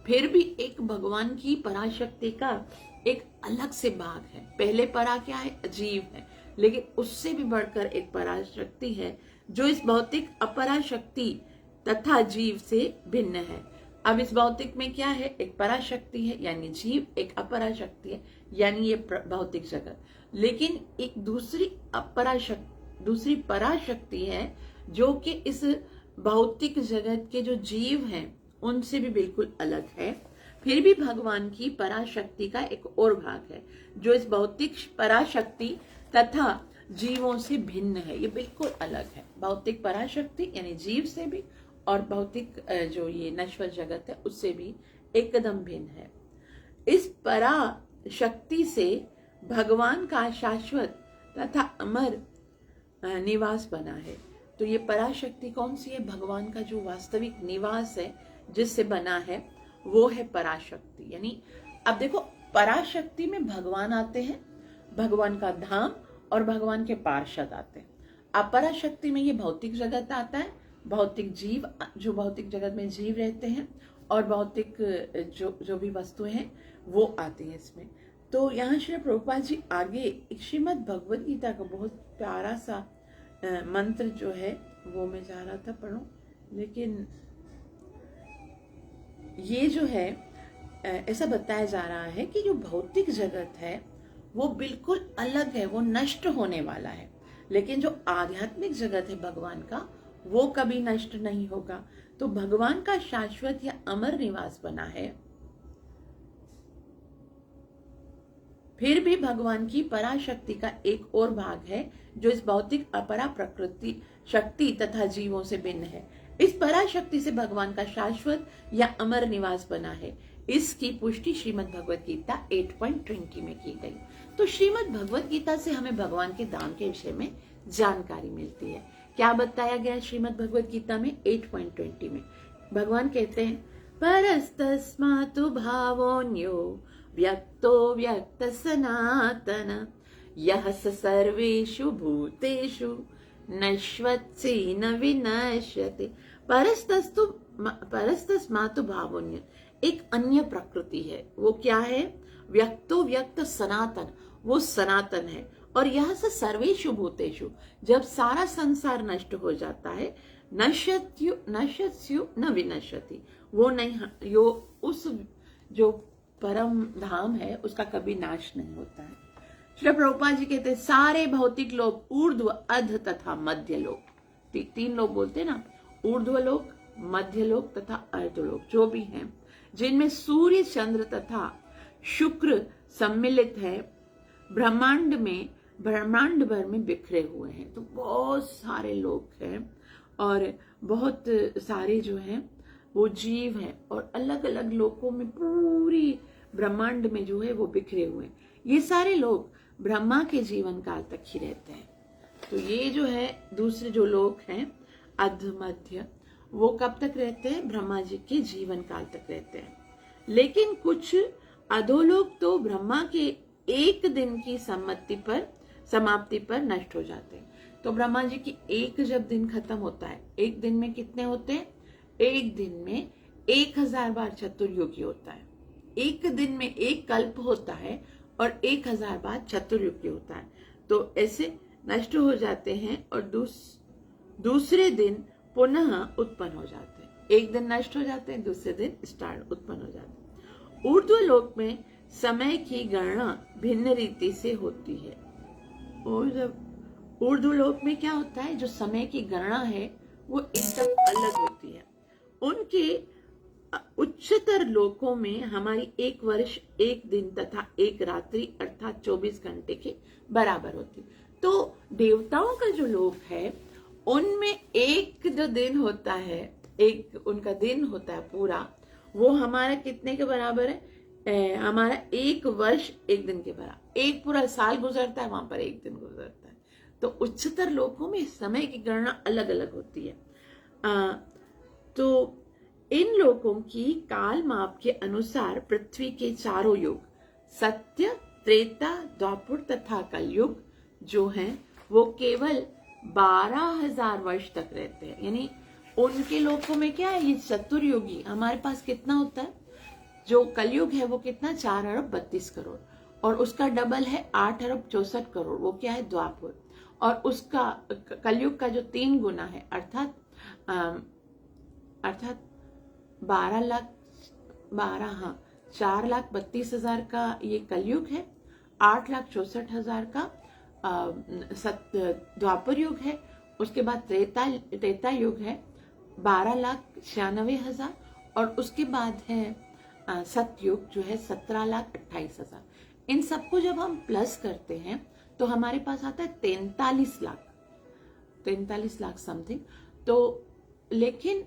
A: फिर भी एक भगवान की पराशक्ति का एक अलग से भाग है। पहले परा क्या है, जीव है, लेकिन उससे भी बढ़कर एक पराशक्ति है जो इस भौतिक अपराशक्ति तथा जीव से भिन्न है। अब इस भौतिक में क्या है, एक पराशक्ति है यानी जीव, एक अपराशक्ति है यानी ये भौतिक जगत। लेकिन एक दूसरी पराशक्ति है जो कि इस भौतिक जगत के जो जीव हैं उनसे भी बिल्कुल अलग है। फिर भी भगवान की पराशक्ति का एक और भाग है जो इस भौतिक पराशक्ति तथा जीवों से भिन्न है, ये बिल्कुल अलग है। भौतिक पराशक्ति यानी जीव से भी और भौतिक जो ये नश्वर जगत है उससे भी एकदम भिन्न है। इस पराशक्ति से भगवान का शाश्वत तथा अमर निवास बना है। तो ये पराशक्ति कौन सी है, भगवान का जो वास्तविक निवास है जिससे बना है वो है पराशक्ति। यानी अब देखो, पराशक्ति में भगवान आते हैं, भगवान का धाम और भगवान के पार्षद आते हैं। अपराशक्ति में ये भौतिक जगत आता है, भौतिक जीव, जो भौतिक जगत में जीव रहते हैं और भौतिक जो भी वस्तुएं हैं वो आती हैं इसमें। तो यहाँ श्री प्रभुपाद जी आगे श्रीमद् भगवद गीता का बहुत प्यारा सा मंत्र जो है वो मैं चाह रहा था पढ़ूं, लेकिन ये जो है ऐसा बताया जा रहा है कि जो भौतिक जगत है वो बिल्कुल अलग है, वो नष्ट होने वाला है। लेकिन जो आध्यात्मिक जगत है भगवान का वो कभी नष्ट नहीं होगा। तो भगवान का शाश्वत या अमर निवास बना है। फिर भी भगवान की पराशक्ति का एक और भाग है जो इस भौतिक अपरा प्रकृति शक्ति तथा जीवों से भिन्न है। इस पराशक्ति से भगवान का शाश्वत या अमर निवास बना है। इसकी पुष्टि श्रीमद् भगवद गीता 8.20 में की गई। तो श्रीमद् भगवद गीता से हमें भगवान के धाम के विषय में जानकारी मिलती है। क्या बताया गया श्रीमद् भगवद गीता में 8.20 में? भगवान कहते हैं, परस्तस्मातु भावोऽन्यो व्यक्तो व्यक्त सनातन यः स सर्वेषु भूतेषु नश्वत्सि न विनश्यति। परस्तस्मातु भावोऽन्यो, एक अन्य प्रकृति है। वो क्या है? व्यक्तो व्यक्त सनातन, वो सनातन है। और यह से सर्वेषु भूतेषु, जब सारा संसार नष्ट हो जाता है, नश्यत्सु न विनश्यति, वो नहीं, उस जो परम धाम है उसका कभी नाश नहीं होता है। श्री प्रभुपाद जी कहते हैं, सारे भौतिक लोक, ऊर्ध्व, अध तथा मध्य लोक, तीन लोग बोलते हैं ना, ऊर्ध्व लोक, मध्य लोक तथा अर्धलोक, जो भी हैं, जिनमें सूर्य, चंद्र तथा शुक्र सम्मिलित है, ब्रह्मांड भर में बिखरे हुए हैं। तो बहुत सारे लोग हैं और बहुत सारे जो हैं वो जीव हैं और अलग अलग लोकों में पूरी ब्रह्मांड में जो है वो बिखरे हुए हैं। ये सारे लोग ब्रह्मा के जीवन काल तक ही रहते हैं। तो ये जो है दूसरे जो लोग हैं अध मध्य, वो कब तक रहते हैं? ब्रह्मा जी के जीवन काल तक रहते हैं। लेकिन कुछ अधोलोक तो ब्रह्मा के एक दिन की समाप्ति पर नष्ट हो जाते हैं। तो ब्रह्मा जी की एक जब दिन खत्म होता है, एक दिन में कितने होते हैं? एक दिन में 1000 बार चतुर्युगी होता है। एक दिन में एक कल्प होता है और 1000 बार चतुर्युगी होता है। तो ऐसे नष्ट हो जाते हैं और दूसरे दिन पुनः उत्पन्न हो जाते हैं। एक दिन नष्ट हो जाते हैं, दूसरे दिन स्टार्ट उत्पन्न हो जाते हैं। ऊर्ध्वलोक में समय की गणना भिन्न रीति से होती है। और जब ऊर्ध्वलोक में क्या होता है, जो समय की गणना है वो एकदम अलग होती है। उनके उच्चतर लोकों में हमारी एक वर्ष, एक दिन तथा एक रात्रि अर्थात 24 घंटे के बराबर होती। तो देवताओं का जो लोक है उनमें एक जो दिन होता है, एक उनका दिन होता है पूरा, वो हमारा कितने के बराबर है? हमारा एक वर्ष एक दिन के बराबर। एक पूरा साल गुजरता है, वहां पर एक दिन गुजरता है। तो उच्चतर लोकों में समय की गणना अलग अलग होती है। तो इन लोकों की काल माप के अनुसार पृथ्वी के चारों युग, सत्य, त्रेता, द्वापर तथा कलयुग जो हैं वो केवल 12,000 वर्ष तक रहते हैं। यानी उनके लोकों में क्या है, ये चतुर्युगी हमारे पास कितना होता है, जो कलयुग है वो कितना 4 अरब 32 करोड़, और उसका डबल है 8 अरब 64 करोड़, वो क्या है द्वापर। और उसका कलयुग का जो 3 गुना है अर्थात 4,32,000 का ये कलयुग है, 8,64,000 का द्वापर युग है, उसके बाद त्रेता युग है 12,96,000, और उसके बाद है सतयुग जो है 17,28,000। इन सबको जब हम प्लस करते हैं तो हमारे पास आता है 43 लाख समथिंग। तो लेकिन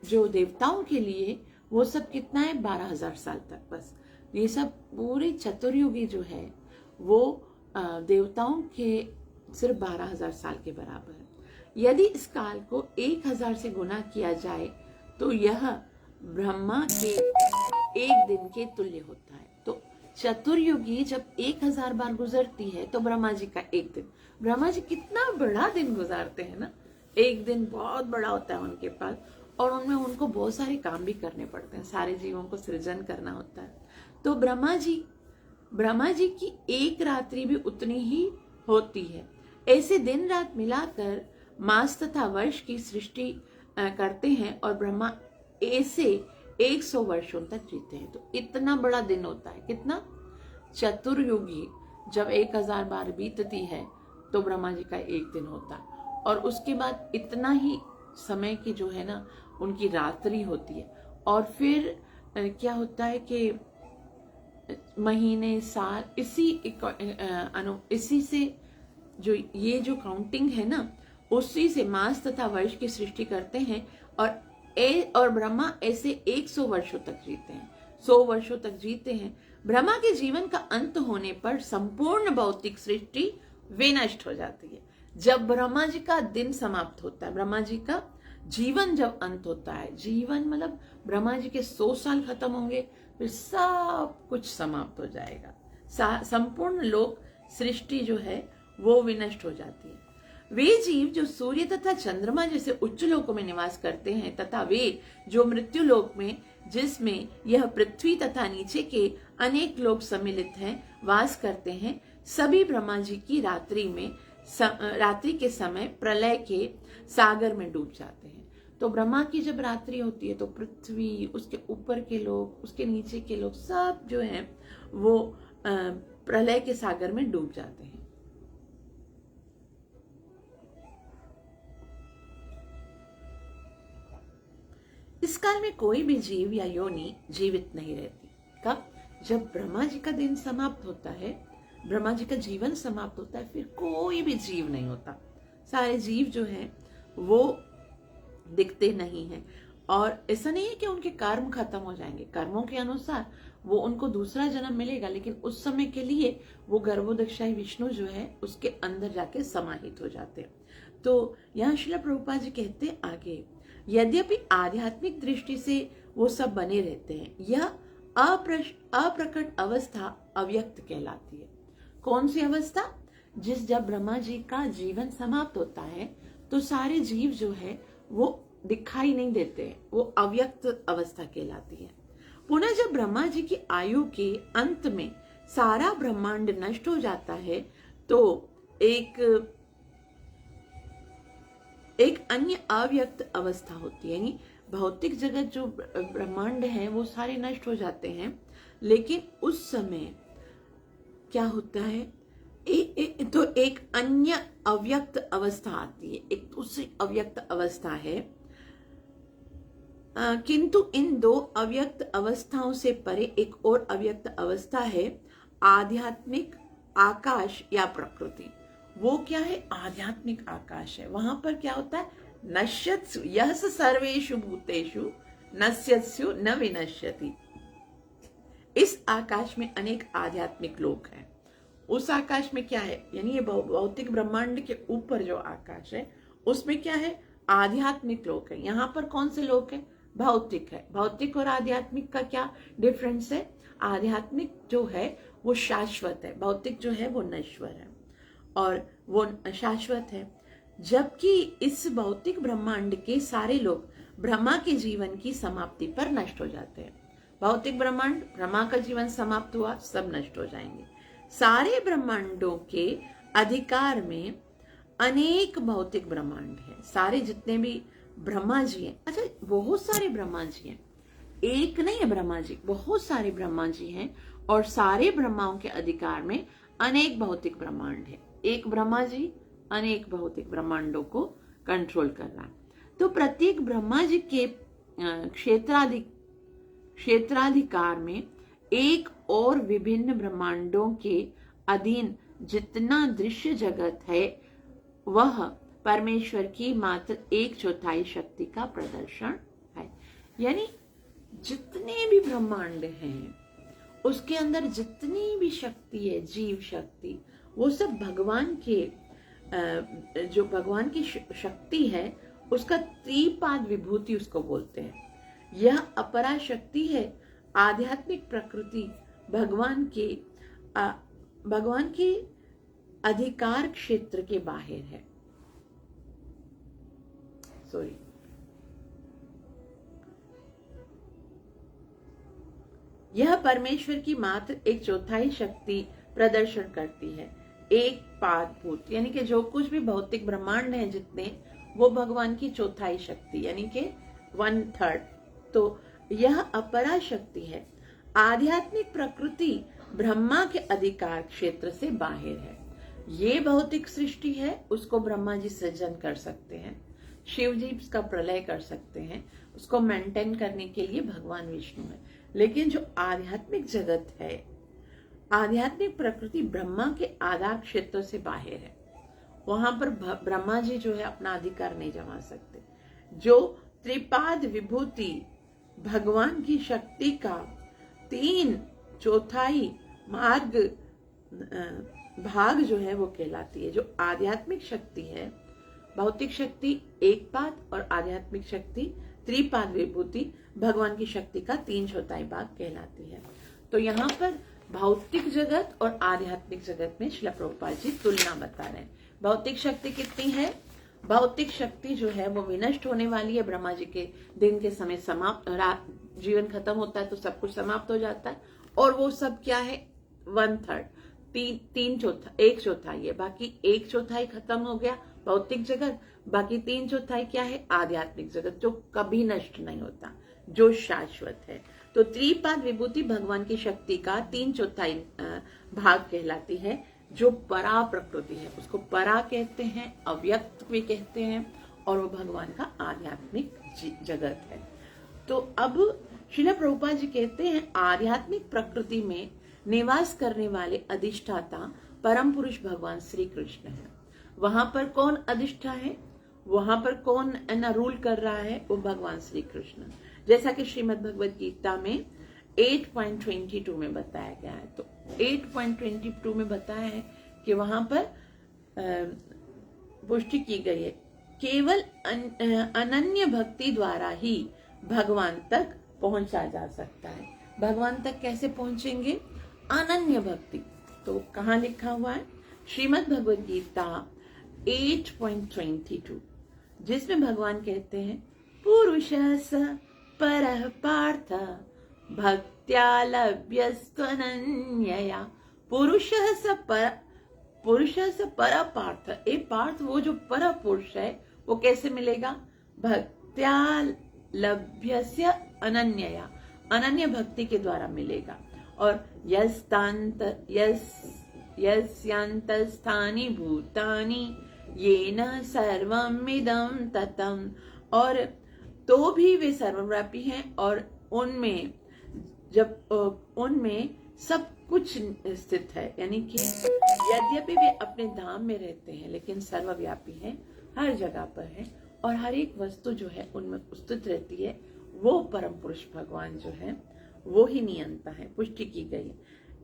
A: जो देवताओं के लिए वो सब कितना है, 12,000 साल तक। बस ये सब पूरी चतुर्युगी जो है वो देवताओं के सिर्फ 12,000 साल के बराबर है। यदि इस काल को 1,000 से गुना किया जाए तो यह ब्रह्मा के एक दिन के तुल्य होता है। तो चतुर्युगी जब 1,000 बार गुजरती है तो ब्रह्मा जी का एक दिन, ब्रह्मा जी कितना बड़ा दिन गुजारते हैं ना, एक दिन बहुत बड़ा होता है उनके पास, और उनमें उनको बहुत सारे काम भी करने पड़ते हैं, सारे जीवों को सृजन करना होता है। तो ब्रह्मा जी की एक रात्रि भी उतनी ही होती है। ऐसे दिन रात मिलाकर मास तथा वर्ष की सृष्टि करते हैं और ब्रह्मा ऐसे 100 वर्षों तक जीते हैं। तो इतना बड़ा दिन होता है, कितना, चतुर्युगी जब 1,000 बार बीतती है तो ब्रह्मा जी का एक दिन होता है, और उसके बाद इतना ही समय की जो है ना उनकी रात्रि होती है। और फिर क्या होता है कि महीने, साल, इसी से जो ये जो काउंटिंग है ना, उसी से मास तथा वर्ष की सृष्टि करते हैं, और ब्रह्मा ऐसे 100 वर्षों तक जीते हैं, 100 वर्षों तक जीते हैं। ब्रह्मा के जीवन का अंत होने पर संपूर्ण भौतिक सृष्टि विनष्ट हो जाती है। जब ब्रह्मा जी का दिन समाप्त होता है, ब्रह्मा जी का जीवन जब अंत होता है, जीवन मतलब ब्रह्मा जी के 100 साल खत्म होंगे, फिर सब कुछ समाप्त हो जाएगा, संपूर्ण लोक सृष्टि जो है वो विनष्ट हो जाती है। वे जीव जो सूर्य तथा चंद्रमा जैसे उच्च लोकों में निवास करते हैं तथा वे जो मृत्यु लोक में, जिसमें यह पृथ्वी तथा नीचे के अनेक लोक सम्मिलित हैं, वास करते हैं, सभी ब्रह्मा जी की रात्रि के समय प्रलय के सागर में डूब जाते हैं। तो ब्रह्मा की जब रात्रि होती है तो पृथ्वी, उसके ऊपर के लोग, उसके नीचे के लोग, सब जो हैं वो प्रलय के सागर में डूब जाते हैं। इस काल में कोई भी जीव या योनि जीवित नहीं रहती। कब? जब ब्रह्मा जी का दिन समाप्त होता है, ब्रह्मा जी का जीवन समाप्त होता है, फिर कोई भी जीव नहीं होता। सारे जीव जो हैं वो दिखते नहीं हैं। और ऐसा नहीं है कि उनके कर्म खत्म हो जाएंगे, कर्मों के अनुसार वो उनको दूसरा जन्म मिलेगा, लेकिन उस समय के लिए वो गर्भोदक्षाई विष्णु जो है उसके अंदर जाके समाहित हो जाते हैं। तो यहाँ श्रील प्रभुपाद जी कहते हैं आगे, यद्यपि आध्यात्मिक दृष्टि से वो सब बने रहते हैं, यह अप्रकट अवस्था अव्यक्त कहलाती है। कौन सी अवस्था? जब ब्रह्मा जी का जीवन समाप्त होता है तो सारे जीव जो है वो दिखाई नहीं देते, वो अव्यक्त अवस्था कहलाती है। पुनः जब ब्रह्मा जी की आयु के अंत में सारा ब्रह्मांड नष्ट हो जाता है तो एक अन्य अव्यक्त अवस्था होती है, यानी भौतिक जगत जो ब्रह्मांड है वो सारे नष्ट हो जाते हैं, लेकिन उस समय क्या होता है, तो एक अन्य अव्यक्त अवस्था आती है, एक दूसरी अव्यक्त अवस्था है। किंतु इन दो अव्यक्त अवस्थाओं से परे एक और अव्यक्त अवस्था है, आध्यात्मिक आकाश या प्रकृति। वो क्या है? आध्यात्मिक आकाश है। वहां पर क्या होता है? नश्यत्सु यः सर्वेषु भूतेषु नश्यत्सु न विनश्यति। इस आकाश में अनेक आध्यात्मिक लोक हैं। उस आकाश में क्या है, यानी ये भौतिक ब्रह्मांड के ऊपर जो आकाश है उसमें क्या है? आध्यात्मिक लोक है। यहाँ पर कौन से लोक है? भौतिक है। भौतिक और आध्यात्मिक का क्या डिफरेंस है? आध्यात्मिक जो है वो शाश्वत है, भौतिक जो है वो नश्वर है और वो शाश्वत है। जबकि इस भौतिक ब्रह्मांड के सारे लोग ब्रह्मा के जीवन की समाप्ति पर नष्ट हो जाते हैं। भौतिक ब्रह्मांड, ब्रह्मा का जीवन समाप्त हुआ, सब नष्ट हो जाएंगे। सारे ब्रह्मांडों के अधिकार में अनेक भौतिक ब्रह्मांड हैं। सारे जितने भी ब्रह्मा जी हैं, अच्छा बहुत सारे ब्रह्मा जी हैं, एक नहीं है ब्रह्मा जी, बहुत सारे ब्रह्मा जी हैं और सारे ब्रह्माओं के अधिकार में अनेक भौतिक ब्रह्मांड है। एक ब्रह्मा जी अनेक भौतिक ब्रह्मांडों को कंट्रोल कर रहा है। तो प्रत्येक ब्रह्मा जी के क्षेत्राधिकार में एक और विभिन्न ब्रह्मांडों के अधीन जितना दृश्य जगत है वह परमेश्वर की मात्र 1/4 शक्ति का प्रदर्शन है। यानी जितने भी ब्रह्मांड हैं उसके अंदर जितनी भी शक्ति है, जीव शक्ति, वो सब भगवान के जो भगवान की शक्ति है उसका त्रिपाद विभूति उसको बोलते हैं। यह अपरा शक्ति है, आध्यात्मिक प्रकृति भगवान के अधिकार क्षेत्र के बाहर है। यह परमेश्वर की मात्र 1/4 शक्ति प्रदर्शन करती है। एक पाद भूत, यानी कि जो कुछ भी भौतिक ब्रह्मांड है जितने, वो भगवान की 1/4 शक्ति यानी कि 1/3। तो यह अपरा शक्ति है। आध्यात्मिक प्रकृति ब्रह्मा के अधिकार क्षेत्र से बाहर है। ये भौतिक सृष्टि है, उसको ब्रह्मा जी सृजन कर सकते हैं, शिव जी इसका प्रलय कर सकते हैं, उसको मेंटेन करने के लिए भगवान विष्णु है। लेकिन जो आध्यात्मिक जगत है, आध्यात्मिक प्रकृति ब्रह्मा के आधार क्षेत्र से बाहर है। वहां पर ब्रह्मा जी जो है अपना अधिकार नहीं जमा सकते। जो त्रिपाद विभूति भगवान की शक्ति का 3/4 भाग जो है वो कहलाती है। जो आध्यात्मिक शक्ति है, भौतिक शक्ति एक पाद और आध्यात्मिक शक्ति त्रिपाद विभूति भगवान की शक्ति का 3/4 भाग कहलाती है। तो यहाँ पर भौतिक जगत और आध्यात्मिक जगत में श्रील प्रभुपाद जी तुलना बता रहे हैं। भौतिक शक्ति कितनी है? भौतिक शक्ति जो है वो विनष्ट होने वाली है। ब्रह्मा जी के दिन के समय जीवन खत्म होता है तो सब कुछ समाप्त हो जाता है और वो सब क्या है? 1/3, 1/4 है। बाकी 1/4 खत्म हो गया भौतिक जगत, बाकी 3/4 क्या है? आध्यात्मिक जगत, जो कभी नष्ट नहीं होता, जो शाश्वत है। तो त्रिपाद विभूति भगवान की शक्ति का 3/4 भाग कहलाती है, जो परा प्रकृति है। उसको परा कहते हैं, अव्यक्त भी कहते हैं, और वो भगवान का आध्यात्मिक जगत है। तो अब श्रील प्रभुपाद जी कहते हैं आध्यात्मिक प्रकृति में निवास करने वाले अधिष्ठाता परम पुरुष भगवान श्री कृष्ण है। वहां पर कौन अधिष्ठा है? वहां पर कौन रूल कर रहा है? वो भगवान श्री कृष्ण। जैसा कि श्रीमद् भगवद गीता में 8.22 में बताया गया है। तो 8.22 में बताया है कि वहां पर पुष्टि की गई है, केवल अनन्य भक्ति द्वारा ही भगवान तक पहुंचा जा सकता है। भगवान तक कैसे पहुंचेंगे? अनन्य भक्ति। तो कहाँ लिखा हुआ है? श्रीमद् भगवद गीता 8.22, जिसमें भगवान कहते हैं पुरुषः स परः पार्थ भक्त्या लभ्यस्त्वनन्यया। पुरुषः स पर पार्थ, ए पार्थ वो जो पर पुरुष है वो कैसे मिलेगा? भक्त्या लभ्यस्य अनन्यया, अनन्य भक्ति के द्वारा मिलेगा। और यस्यांतस्थानि भूतानि येन सर्वमिदं ततम्, और तो भी वे सर्वव्यापी हैं और उनमें सब कुछ स्थित है। यानी कि यद्यपि वे अपने धाम में रहते हैं लेकिन सर्वव्यापी हैं, हर जगह पर है और हर एक वस्तु जो है उनमें स्थित रहती है। वो परम पुरुष भगवान जो है वो ही नियंता है, पुष्टि की गई है।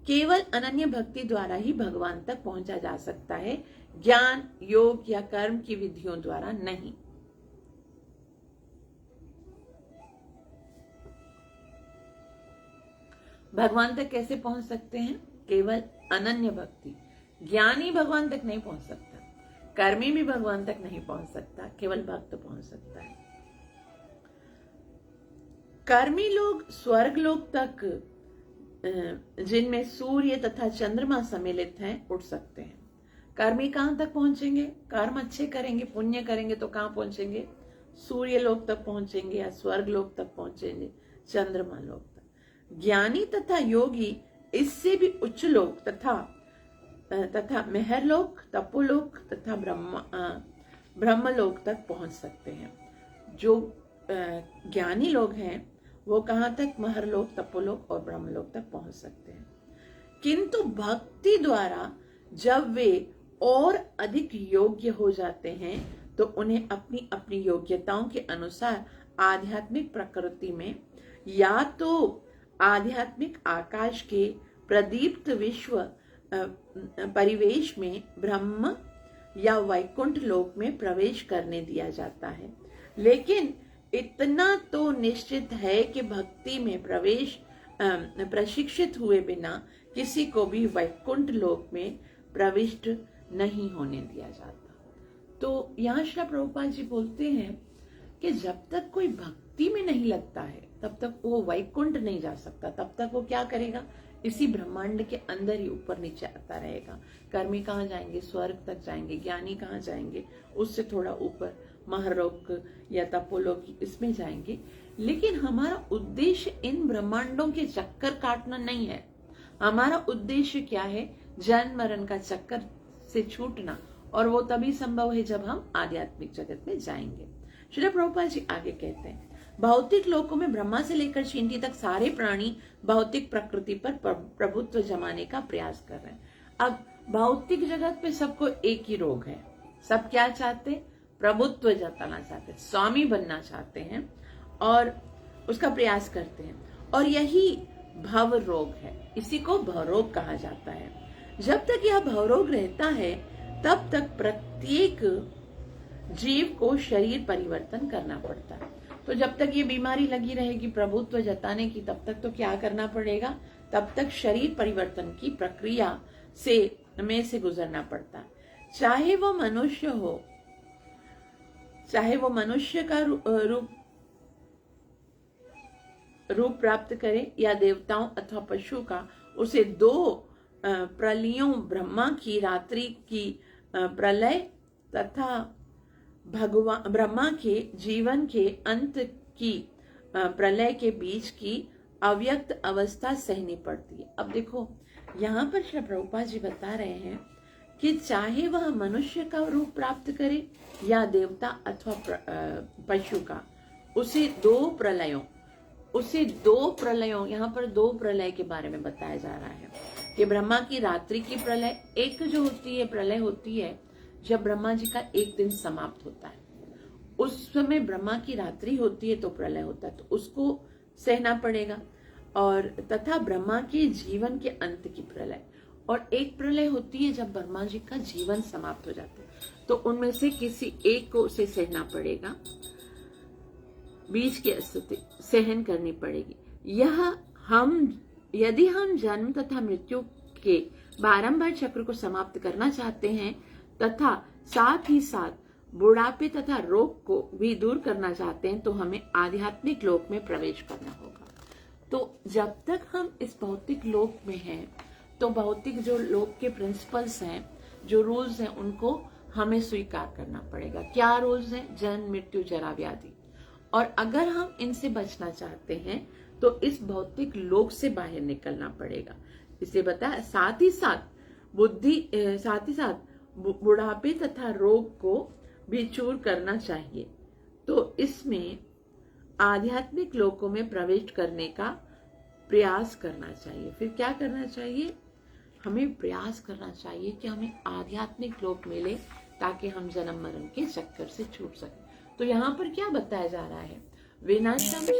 A: केवल अनन्य भक्ति द्वारा ही भगवान तक पहुंचा जा सकता है, ज्ञान, योग या कर्म की विधियों द्वारा नहीं। भगवान तक कैसे पहुंच सकते हैं? केवल अनन्य भक्ति। ज्ञानी भगवान तक नहीं पहुंच सकता, कर्मी भी भगवान तक नहीं पहुंच सकता, केवल भक्त पहुंच सकता है। कर्मी लोग स्वर्ग लोक तक, जिनमें सूर्य तथा चंद्रमा सम्मिलित हैं, उठ सकते हैं। कर्मी कहां तक पहुंचेंगे? कर्म अच्छे करेंगे, पुण्य करेंगे तो कहां पहुंचेंगे? सूर्य लोक तक पहुंचेंगे या स्वर्ग लोक तक पहुंचेंगे, चंद्रमा लोक तक। ज्ञानी तथा योगी इससे भी उच्च लोक तथा मेहरलोक, तपोलोक तथा ब्रह्मलोक तक पहुंच सकते हैं। जो ज्ञानी लोग हैं वो कहां तक? महरलोक, तपोलोक और ब्रह्मलोक तक पहुंच सकते हैं। किंतु भक्ति द्वारा जब वे और अधिक योग्य हो जाते हैं तो उन्हें अपनी अपनी योग्यताओं के अनुसार आध्यात्मिक प्रकृति में या तो आध्यात्मिक आकाश के प्रदीप्त विश्व परिवेश में ब्रह्म या वैकुंठ लोक में प्रवेश करने दिया जाता है। लेकिन इतना तो निश्चित है कि भक्ति में प्रवेश प्रशिक्षित हुए बिना किसी को भी वैकुंठ लोक में प्रविष्ट नहीं होने दिया जाता। तो यहाँ श्री प्रभुपाद जी बोलते हैं कि जब तक कोई भक्ति में नहीं लगता है तब तक वो वैकुंठ नहीं जा सकता। तब तक वो क्या करेगा? इसी ब्रह्मांड के अंदर ही ऊपर नीचे आता रहेगा। कर्मी कहाँ जाएंगे? स्वर्ग तक जाएंगे। ज्ञानी कहाँ जाएंगे? उससे थोड़ा ऊपर महरलोक या तपोलोक, इसमें जाएंगे। लेकिन हमारा उद्देश्य इन ब्रह्मांडों के चक्कर काटना नहीं है। हमारा उद्देश्य क्या है? जन्म मरण का चक्कर से छूटना, और वो तभी संभव है जब हम आध्यात्मिक जगत में जाएंगे। श्री प्रभुपाद जी आगे कहते हैं, भौतिक लोकों में ब्रह्मा से लेकर चींटी तक सारे प्राणी भौतिक प्रकृति पर प्रभुत्व जमाने का प्रयास कर रहे हैं। अब भौतिक जगत पे सबको एक ही रोग है। सब क्या चाहते? प्रभुत्व जताना चाहते, स्वामी बनना चाहते हैं और उसका प्रयास करते हैं। और यही भव रोग है, इसी को भवरोग कहा जाता है। जब तक यह भवरोग रहता है तब तक प्रत्येक जीव को शरीर परिवर्तन करना पड़ता है। तो जब तक ये बीमारी लगी रहेगी प्रभुत्व जताने की, तब तक तो क्या करना पड़ेगा? तब तक शरीर परिवर्तन की प्रक्रिया से गुजरना पड़ता है। चाहे वो मनुष्य हो, चाहे वो मनुष्य का रूप प्राप्त करे या देवताओं अथवा पशु का, उसे दो प्रलयों, ब्रह्मा की रात्रि की प्रलय तथा ब्रह्मा के जीवन के अंत की प्रलय के बीच की अव्यक्त अवस्था सहनी पड़ती है। अब देखो यहाँ पर श्री प्रभुपाद जी बता रहे हैं कि चाहे वह मनुष्य का रूप प्राप्त करे या देवता अथवा पशु का, उसे दो प्रलयों, यहाँ पर दो प्रलय के बारे में बताया जा रहा है कि ब्रह्मा की रात्रि की प्रलय, एक जो होती है प्रलय होती है जब ब्रह्मा जी का एक दिन समाप्त होता है, उस समय ब्रह्मा की रात्रि होती है तो प्रलय होता है, तो उसको सहना पड़ेगा। और तथा ब्रह्मा के जीवन के अंत की प्रलय, और एक प्रलय होती है जब ब्रह्मा जी का जीवन समाप्त हो जाता है, तो उनमें से किसी एक को उसे सहना पड़ेगा, बीच की स्थिति सहन करनी पड़ेगी। यदि हम जन्म तथा मृत्यु के बारंबार चक्र को समाप्त करना चाहते हैं तथा साथ ही साथ बुढ़ापे तथा रोग को भी दूर करना चाहते हैं तो हमें आध्यात्मिक लोक में प्रवेश करना होगा। तो जब तक हम इस भौतिक लोक में हैं तो भौतिक जो लोक के प्रिंसिपल्स हैं, जो रूल्स हैं, उनको हमें स्वीकार करना पड़ेगा। क्या रूल्स हैं? जन्म, मृत्यु, जरा, व्याधि। और अगर हम इनसे बचना चाहते हैं तो इस भौतिक लोक से बाहर निकलना पड़ेगा। इसे बताया, साथ ही साथ बुढ़ापे तथा रोग को भी चूर करना चाहिए। तो इसमें आध्यात्मिक लोकों में प्रवेश करने का प्रयास करना चाहिए। फिर क्या करना चाहिए? हमें प्रयास करना चाहिए कि हमें आध्यात्मिक लोक मिले ताकि हम जन्म मरण के चक्कर से छूट सकें। तो यहाँ पर क्या बताया जा रहा है? विनाशम च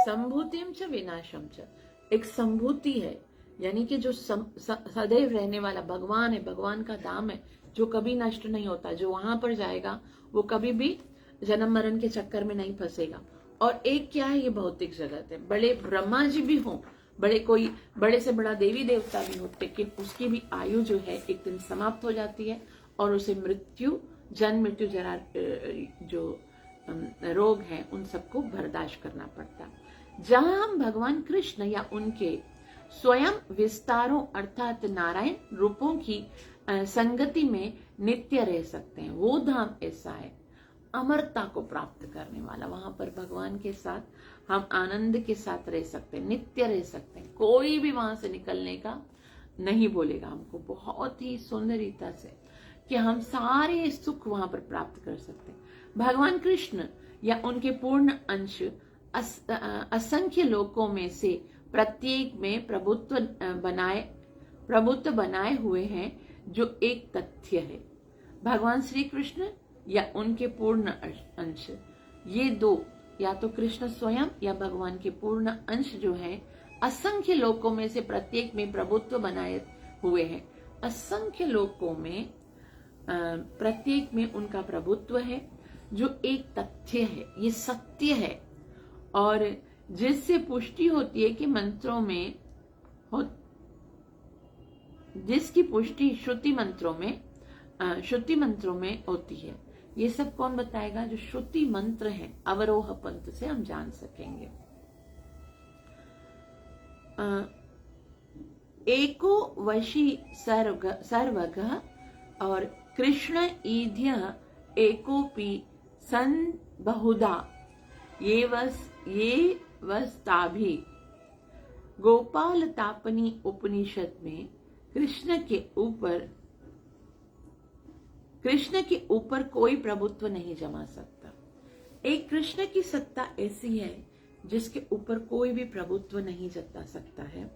A: संभूतिम च विनाशम च। एक संभूति है, यानी कि जो सदैव रहने वाला भगवान है, भगवान का धाम है जो कभी नष्ट नहीं होता। जो वहां पर जाएगा वो कभी भी जन्म मरण के चक्कर में नहीं फंसेगा। और एक क्या है? ये भौतिक जगत है। बड़े ब्रह्मा जी भी हों, बड़े से बड़ा देवी देवता भी हो, लेकिन उसकी भी आयु जो है एक दिन समाप्त हो जाती है और उसे जन्म मृत्यु जरा जो रोग है उन सबको बर्दाश्त करना पड़ता। जहां हम भगवान कृष्ण या उनके स्वयं विस्तारों अर्थात नारायण रूपों की संगति में नित्य रह सकते हैं, वो धाम ऐसा है अमरता को प्राप्त करने वाला। वहां पर भगवान के साथ हम आनंद के साथ रह सकते हैं, नित्य रह सकते हैं। कोई भी वहां से निकलने का नहीं बोलेगा हमको, बहुत ही सुंदरता से कि हम सारे सुख वहां पर प्राप्त कर सकते हैं। भगवान कृष्ण या उनके पूर्ण अंश असंख्य लोकों में से प्रत्येक में प्रभुत्व बनाए हुए हैं, जो एक तथ्य है। भगवान श्री कृष्ण या उनके पूर्ण अंश, ये दो, या तो कृष्ण स्वयं या भगवान के पूर्ण अंश जो है असंख्य लोकों में से प्रत्येक में प्रभुत्व बनाए हुए हैं। असंख्य लोकों में प्रत्येक में उनका प्रभुत्व है, जो एक तथ्य है, ये सत्य है। और जिससे पुष्टि होती है कि मंत्रों में जिसकी पुष्टि श्रुति मंत्रों में होती है। ये सब कौन बताएगा? जो श्रुति मंत्र है, अवरोह पंथ से हम जान सकेंगे। एको वशी सर्वगः और कृष्ण ईध्य एकोपि सन बहुधा ये वस्ताभि। गोपाल तापनी उपनिषद में कृष्ण के ऊपर कोई प्रभुत्व नहीं जमा सकता। एक कृष्ण की सत्ता ऐसी है जिसके ऊपर कोई भी प्रभुत्व नहीं जता सकता है।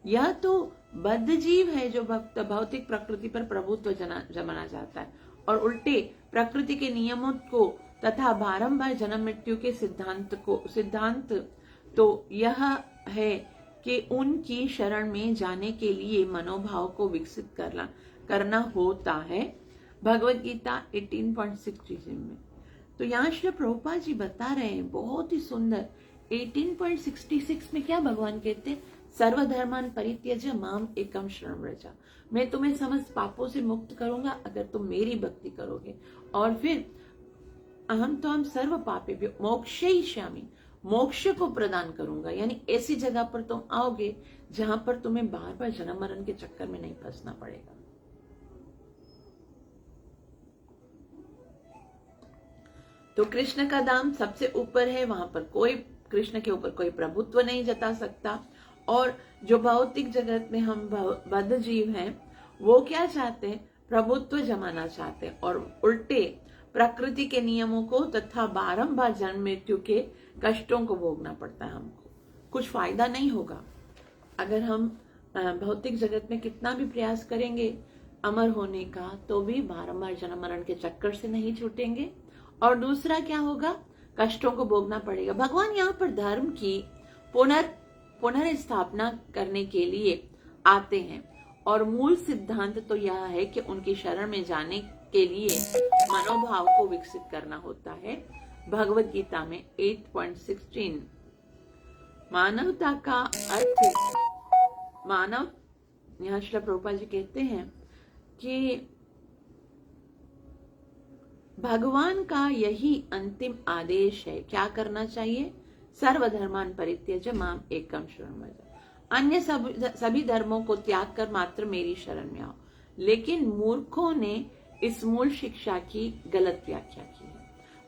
A: यह तो बद्ध जीव है जो भौतिक प्रकृति पर प्रभुत्व जमाना चाहता है और उल्टे प्रकृति के नियमों को तथा बारंबार जन्म मृत्यु के सिद्धांत तो यह है कि उनकी शरण में जाने के लिए मनोभाव को विकसित करना होता है। भगवत गीता 18.6 में। तो यहाँ श्री प्रभुपाद जी बता रहे हैं बहुत ही सुंदर 18.66 में क्या भगवान कहते हैं? सर्वधर्मान परित्यज्य माम एकम शरणं व्रज। मैं तुम्हें समस्त पापों से मुक्त करूंगा अगर तुम मेरी भक्ति करोगे। और फिर हम सर्व पापेभ्यो मोक्षयिष्यामि, मोक्ष को प्रदान करूंगा। यानी ऐसी जगह पर तुम आओगे जहां पर तुम्हें बार बार जन्म मरण के चक्कर में नहीं फंसना पड़ेगा। तो कृष्ण का धाम सबसे ऊपर है, वहां पर कृष्ण के ऊपर कोई प्रभुत्व नहीं जता सकता। और जो भौतिक जगत में हम बद्ध जीव हैं, वो क्या चाहते हैं? प्रभुत्व जमाना चाहते हैं और उल्टे प्रकृति के नियमों को तथा बारंबार जन्म मृत्यु के कष्टों को भोगना पड़ता है हमको। कुछ फायदा नहीं होगा अगर हम भौतिक जगत में कितना भी प्रयास करेंगे अमर होने का, तो भी बारंबार जन्म मरण के चक्कर से नहीं छूटेंगे। और दूसरा क्या होगा? कष्टों को भोगना पड़ेगा। भगवान यहाँ पर धर्म की पुनर्स्थापना करने के लिए आते हैं और मूल सिद्धांत तो यह है कि उनकी शरण में जाने के लिए मनोभाव को विकसित करना होता है। भगवत गीता में 8.16 मानवता का अर्थ यहाँ श्री प्रभुपाद जी कहते हैं कि भगवान का यही अंतिम आदेश है। क्या करना चाहिए? सर्वधर्मान परित्यज्य माम एकम शरणं व्रज। अन्य सभी धर्मों को त्याग कर मात्र मेरी शरण में आओ। लेकिन मूर्खों ने इस मूल शिक्षा की गलत व्याख्या की है।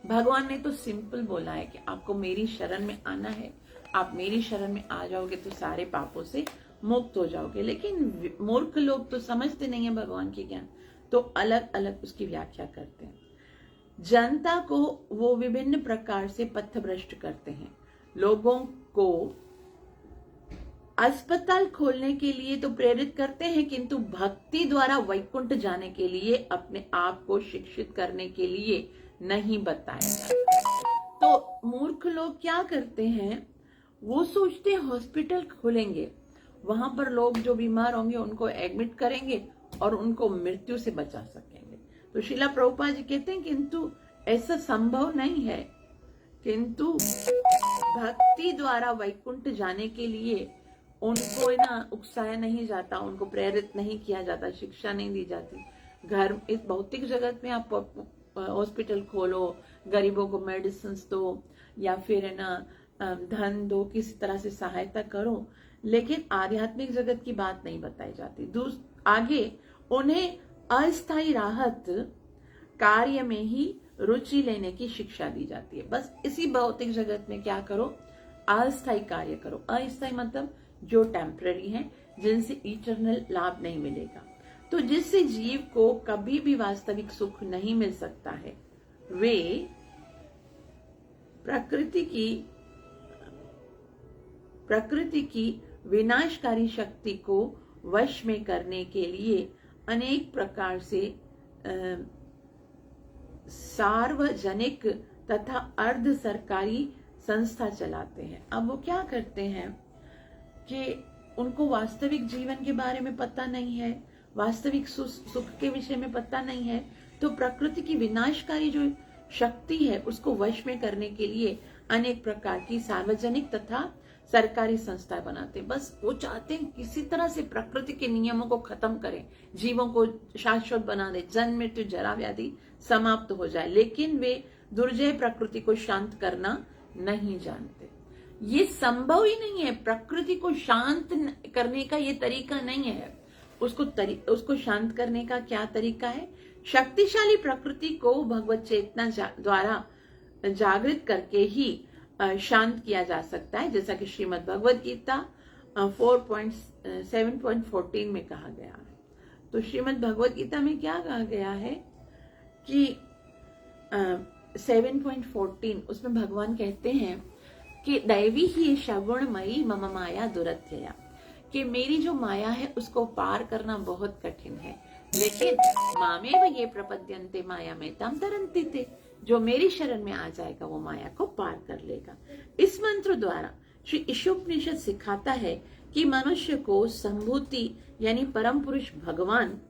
A: भगवान ने तो सिंपल बोला है कि आपको मेरी शरण में आना है, आप मेरी शरण में आ जाओगे तो सारे पापों से मुक्त हो जाओगे। लेकिन मूर्ख लोग तो समझते नहीं है भगवान के ज्ञान, तो अलग अलग उसकी व्याख्या करते हैं। जनता को वो विभिन्न प्रकार से पथभ्रष्ट करते हैं। लोगों को अस्पताल खोलने के लिए तो प्रेरित करते हैं, किंतु भक्ति द्वारा वैकुंठ जाने के लिए, अपने आप को शिक्षित करने के लिए नहीं बताया जाता। तो मूर्ख लोग क्या करते हैं, वो सोचते हैं हॉस्पिटल खोलेंगे, वहां पर लोग जो बीमार होंगे उनको एडमिट करेंगे और उनको मृत्यु से बचा सकेंगे। तो श्रीला प्रभुपाद जी कहते हैं किंतु ऐसा संभव नहीं है। किंतु भक्ति द्वारा वैकुंठ जाने के लिए उनको ना उकसाया नहीं जाता, उनको प्रेरित नहीं किया जाता, शिक्षा नहीं दी जाती। घर इस भौतिक जगत में आप हॉस्पिटल खोलो, गरीबों को मेडिसिन दो या फिर है ना धन दो, किसी तरह से सहायता करो, लेकिन आध्यात्मिक जगत की बात नहीं बताई जाती। आगे उन्हें अस्थायी राहत कार्य में ही रुचि लेने की शिक्षा दी जाती है। बस इसी भौतिक जगत में क्या करो, अस्थायी कार्य करो। अस्थायी मतलब जो टेम्पररी है, जिनसे इटरनल लाभ नहीं मिलेगा, तो जिससे जीव को कभी भी वास्तविक सुख नहीं मिल सकता है। वे प्रकृति की विनाशकारी शक्ति को वश में करने के लिए अनेक प्रकार से सार्वजनिक तथा अर्ध सरकारी संस्था चलाते हैं। अब वो क्या करते हैं कि उनको वास्तविक जीवन के बारे में पता नहीं है, वास्तविक सुख के विषय में पता नहीं है, तो प्रकृति की विनाशकारी जो शक्ति है उसको वश में करने के लिए अनेक प्रकार की सार्वजनिक तथा सरकारी संस्थाएं बनाते हैं। बस वो चाहते हैं किसी तरह से प्रकृति के नियमों को खत्म करें, जीवों को शाश्वत बना दे, जन्म मृत्यु जरा व्याधि समाप्त हो जाए, लेकिन वे दुर्जय प्रकृति को शांत करना नहीं जानते। ये संभव ही नहीं है। प्रकृति को शांत करने का ये तरीका नहीं है। उसको शांत करने का क्या तरीका है? शक्तिशाली प्रकृति को भगवत चेतना द्वारा जागृत करके ही शांत किया जा सकता है, जैसा कि श्रीमद् भगवद गीता 7.14 में कहा गया है। तो श्रीमद् भगवद गीता में क्या कहा गया है कि 7.14 उसमें भगवान कहते हैं कि दैवी ही शगुणमयी मम माया दुरत्यया, कि मेरी जो माया है उसको पार करना बहुत कठिन है, लेकिन मामेव ये प्रपद्यन्ते माया में तम तरन्ति ते, जो मेरी शरण में आ जाएगा वो माया को पार कर लेगा। इस मंत्र द्वारा श्री ईशोपनिषद सिखाता है कि मनुष्य को संभूति यानी परम पुरुष भगवान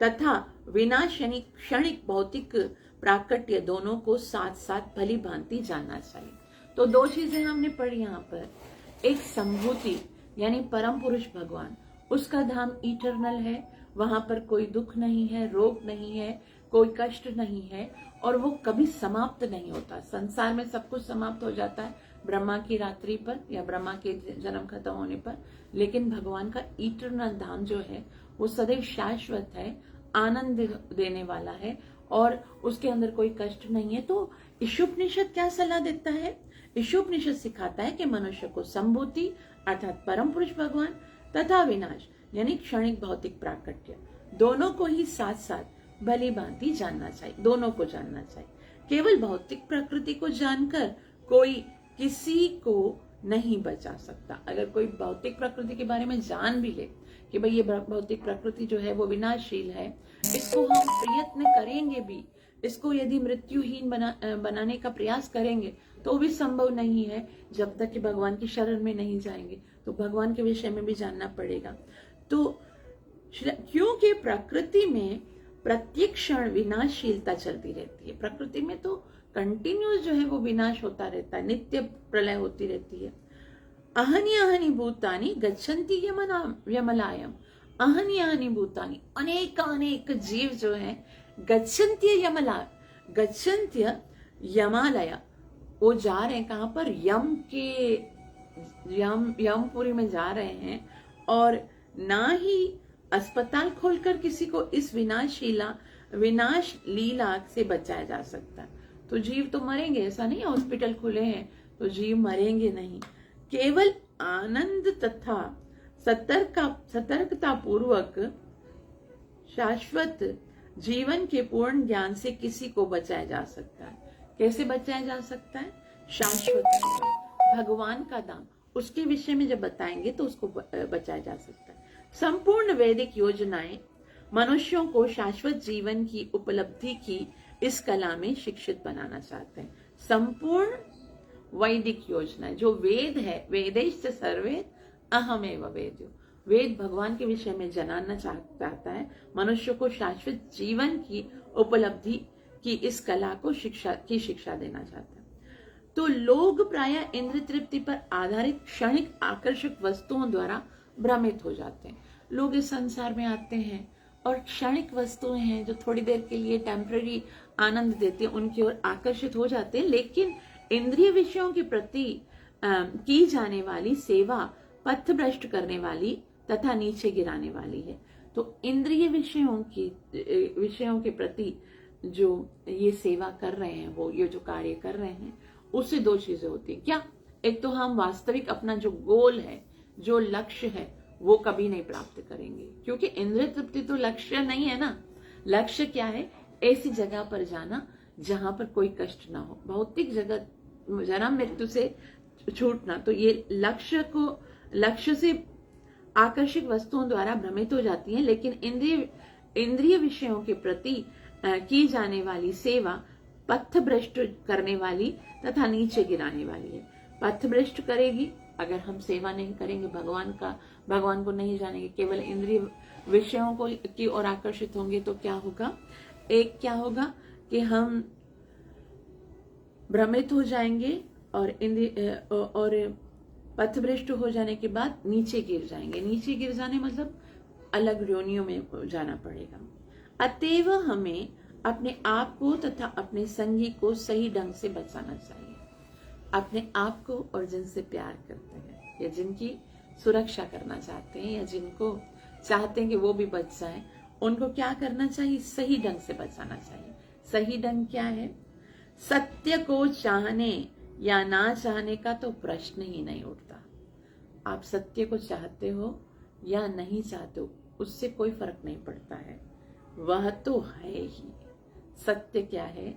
A: तथा विनाशनी क्षणिक भौतिक प्राकट्य दोनों को साथ साथ भली भांति जानना चाहिए। तो दो चीजें हमने पढ़ी यहाँ पर। एक संभूति यानी परम पुरुष भगवान, उसका धाम इटरनल है, वहां पर कोई दुख नहीं है, रोग नहीं है, कोई कष्ट नहीं है, और वो कभी समाप्त नहीं होता। संसार में सब कुछ समाप्त हो जाता है ब्रह्मा की रात्रि पर या ब्रह्मा के जन्म खत्म होने पर, लेकिन भगवान का इटरनल धाम जो है वो सदैव शाश्वत है, आनंद देने वाला है, और उसके अंदर कोई कष्ट नहीं है। तो ईशोपनिषद क्या सलाह देता है? ईशोपनिषद सिखाता है कि मनुष्य को संभूति अर्थात परम पुरुष भगवान तथा विनाश यानी क्षणिक भौतिक प्राकट्य दोनों को ही साथ साथ भली भांति जानना चाहिए, दोनों को जानना चाहिए। केवल भौतिक प्रकृति को जानकर कोई किसी को नहीं बचा सकता। अगर कोई भौतिक प्रकृति के बारे में जान भी ले कि भाई ये भौतिक प्रकृति जो है वो विनाशशील है, इसको हम प्रयत्न करेंगे भी, इसको यदि मृत्युहीन बनाने का प्रयास करेंगे तो भी संभव नहीं है जब तक कि भगवान की शरण में नहीं जाएंगे। तो भगवान के विषय में भी जानना पड़ेगा। तो क्योंकि प्रकृति में प्रत्येक क्षण विनाशशीलता चलती रहती है, प्रकृति में तो कंटिन्यूस जो है वो विनाश होता रहता है, नित्य प्रलय होती रहती है। अहनि अहनि भूतानि गच्छन्ति यमलायम, अहनि अहनि भूतानि, अनेक अनेक जीव जो है गच्छन्ति यमला, गच्छन्त्य यमालय, वो जा रहे हैं कहाँ पर, यमपुरी में जा रहे हैं, और ना ही अस्पताल खोलकर किसी को इस विनाश लीला से बचाया जा सकता। तो जीव तो मरेंगे, ऐसा नहीं हॉस्पिटल खुले हैं तो जीव मरेंगे नहीं। केवल आनंद तथा सतर्कता पूर्वक शाश्वत जीवन के पूर्ण ज्ञान से किसी को बचाया जा सकता है। कैसे बचाया जा सकता है? शाश्वत भगवान का धाम, उसके विषय में जब बताएंगे तो उसको बचाया जा सकता है। संपूर्ण वैदिक योजनाएं मनुष्यों को शाश्वत जीवन की उपलब्धि की इस कला में शिक्षित बनाना चाहते हैं। संपूर्ण वैदिक योजना जो वेद है, वेदैश्च सर्वे अहमेव वेद्यो, वेद भगवान के विषय में जानना चाहता है, मनुष्य को शाश्वत जीवन की उपलब्धि की इस कला को शिक्षा देना चाहता है। तो लोग प्रायः इंद्र तृप्ति पर आधारित क्षणिक आकर्षक वस्तुओं द्वारा भ्रमित हो जाते हैं। लोग इस संसार में आते हैं और क्षणिक वस्तुएं हैं जो थोड़ी देर के लिए टेम्पररी आनंद देते हैं, उनकी ओर आकर्षित हो जाते हैं, लेकिन इंद्रिय विषयों के प्रति की जाने वाली सेवा पथभ्रष्ट करने वाली तथा नीचे गिराने वाली है। तो इंद्रिय विषयों के प्रति जो ये सेवा कर रहे हैं, वो ये जो कार्य कर रहे हैं, उससे दो चीजें होती है। क्या? एक तो हम वास्तविक अपना जो गोल है, जो लक्ष्य है, वो कभी नहीं प्राप्त करेंगे, क्योंकि इंद्रिय तृप्ति तो लक्ष्य नहीं है ना। लक्ष्य क्या है? ऐसी जगह पर जाना जहां पर कोई कष्ट ना हो, भौतिक जगत जन्म मृत्यु से छूटना। तो ये लक्ष्य से आकर्षक वस्तुओं द्वारा भ्रमित हो जाती है, लेकिन इंद्रिय विषयों के प्रति की जाने वाली सेवा पथभ्रष्ट करने वाली तथा नीचे गिराने वाली है। पथभ्रष्ट करेगी अगर हम सेवा नहीं करेंगे, भगवान को नहीं जानेंगे, केवल इंद्रिय विषयों को की ओर आकर्षित होंगे, तो क्या होगा? एक क्या होगा कि हम भ्रमित हो जाएंगे और पथभ्रष्ट हो जाने के बाद नीचे गिर जाएंगे। नीचे गिर जाने मतलब अलग योनियों में जाना पड़ेगा। अतएव हमें अपने आप को तथा अपने संगी को सही ढंग से बचाना चाहिए। अपने आप को और जिनसे प्यार करते हैं या जिनकी सुरक्षा करना चाहते हैं या जिनको चाहते हैं कि वो भी बच जाए, उनको क्या करना चाहिए? सही ढंग से बचाना चाहिए। सही ढंग क्या है? सत्य को चाहने या ना चाहने का तो प्रश्न ही नहीं उठता। आप सत्य को चाहते हो या नहीं चाहते हो, उससे कोई फर्क नहीं पड़ता है, वह तो है ही। सत्य क्या है?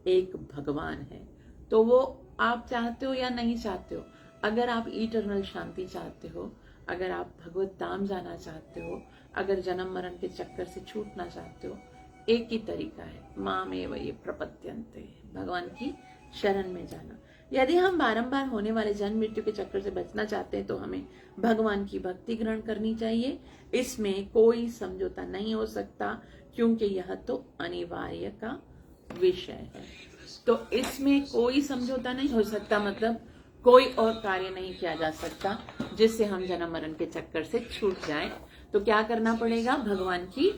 A: एक भगवान है। तो वो आप चाहते हो या नहीं चाहते हो, अगर आप इटर्नल शांति चाहते हो, अगर आप भगवत धाम जाना चाहते हो, अगर जन्म मरण के चक्कर से छूटना चाहते हो, एक ही तरीका है, मामेव ये प्रपद्यन्ते, भगवान की शरण में जाना। यदि हम बारंबार होने वाले जन्म मृत्यु के चक्कर से बचना चाहते हैं तो हमें भगवान की भक्ति ग्रहण करनी चाहिए। इसमें कोई समझौता नहीं हो सकता, क्योंकि यह तो अनिवार्य का विषय है। तो इसमें कोई समझौता नहीं हो सकता, मतलब कोई और कार्य नहीं किया जा सकता जिससे हम जन्म मरण के चक्कर से छूट जाएं। तो क्या करना पड़ेगा? भगवान की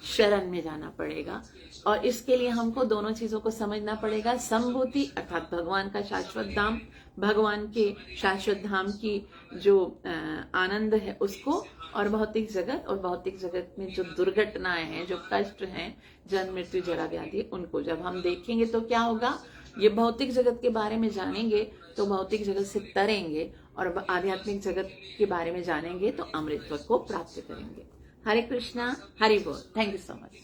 A: शरण में जाना पड़ेगा। और इसके लिए हमको दोनों चीजों को समझना पड़ेगा। संभूति अर्थात भगवान का शाश्वत धाम, भगवान के शाश्वत धाम की जो आनंद है उसको, और भौतिक जगत, और भौतिक जगत में जो दुर्घटनाएं हैं, जो कष्ट हैं, जन्म मृत्यु जरा व्याधि, उनको जब हम देखेंगे तो क्या होगा? ये भौतिक जगत के बारे में जानेंगे तो भौतिक जगत से तरेंगे, और आध्यात्मिक जगत के बारे में जानेंगे तो अमृतत्व को प्राप्त करेंगे। हरे कृष्णा, हरि बोल। Thank you so much.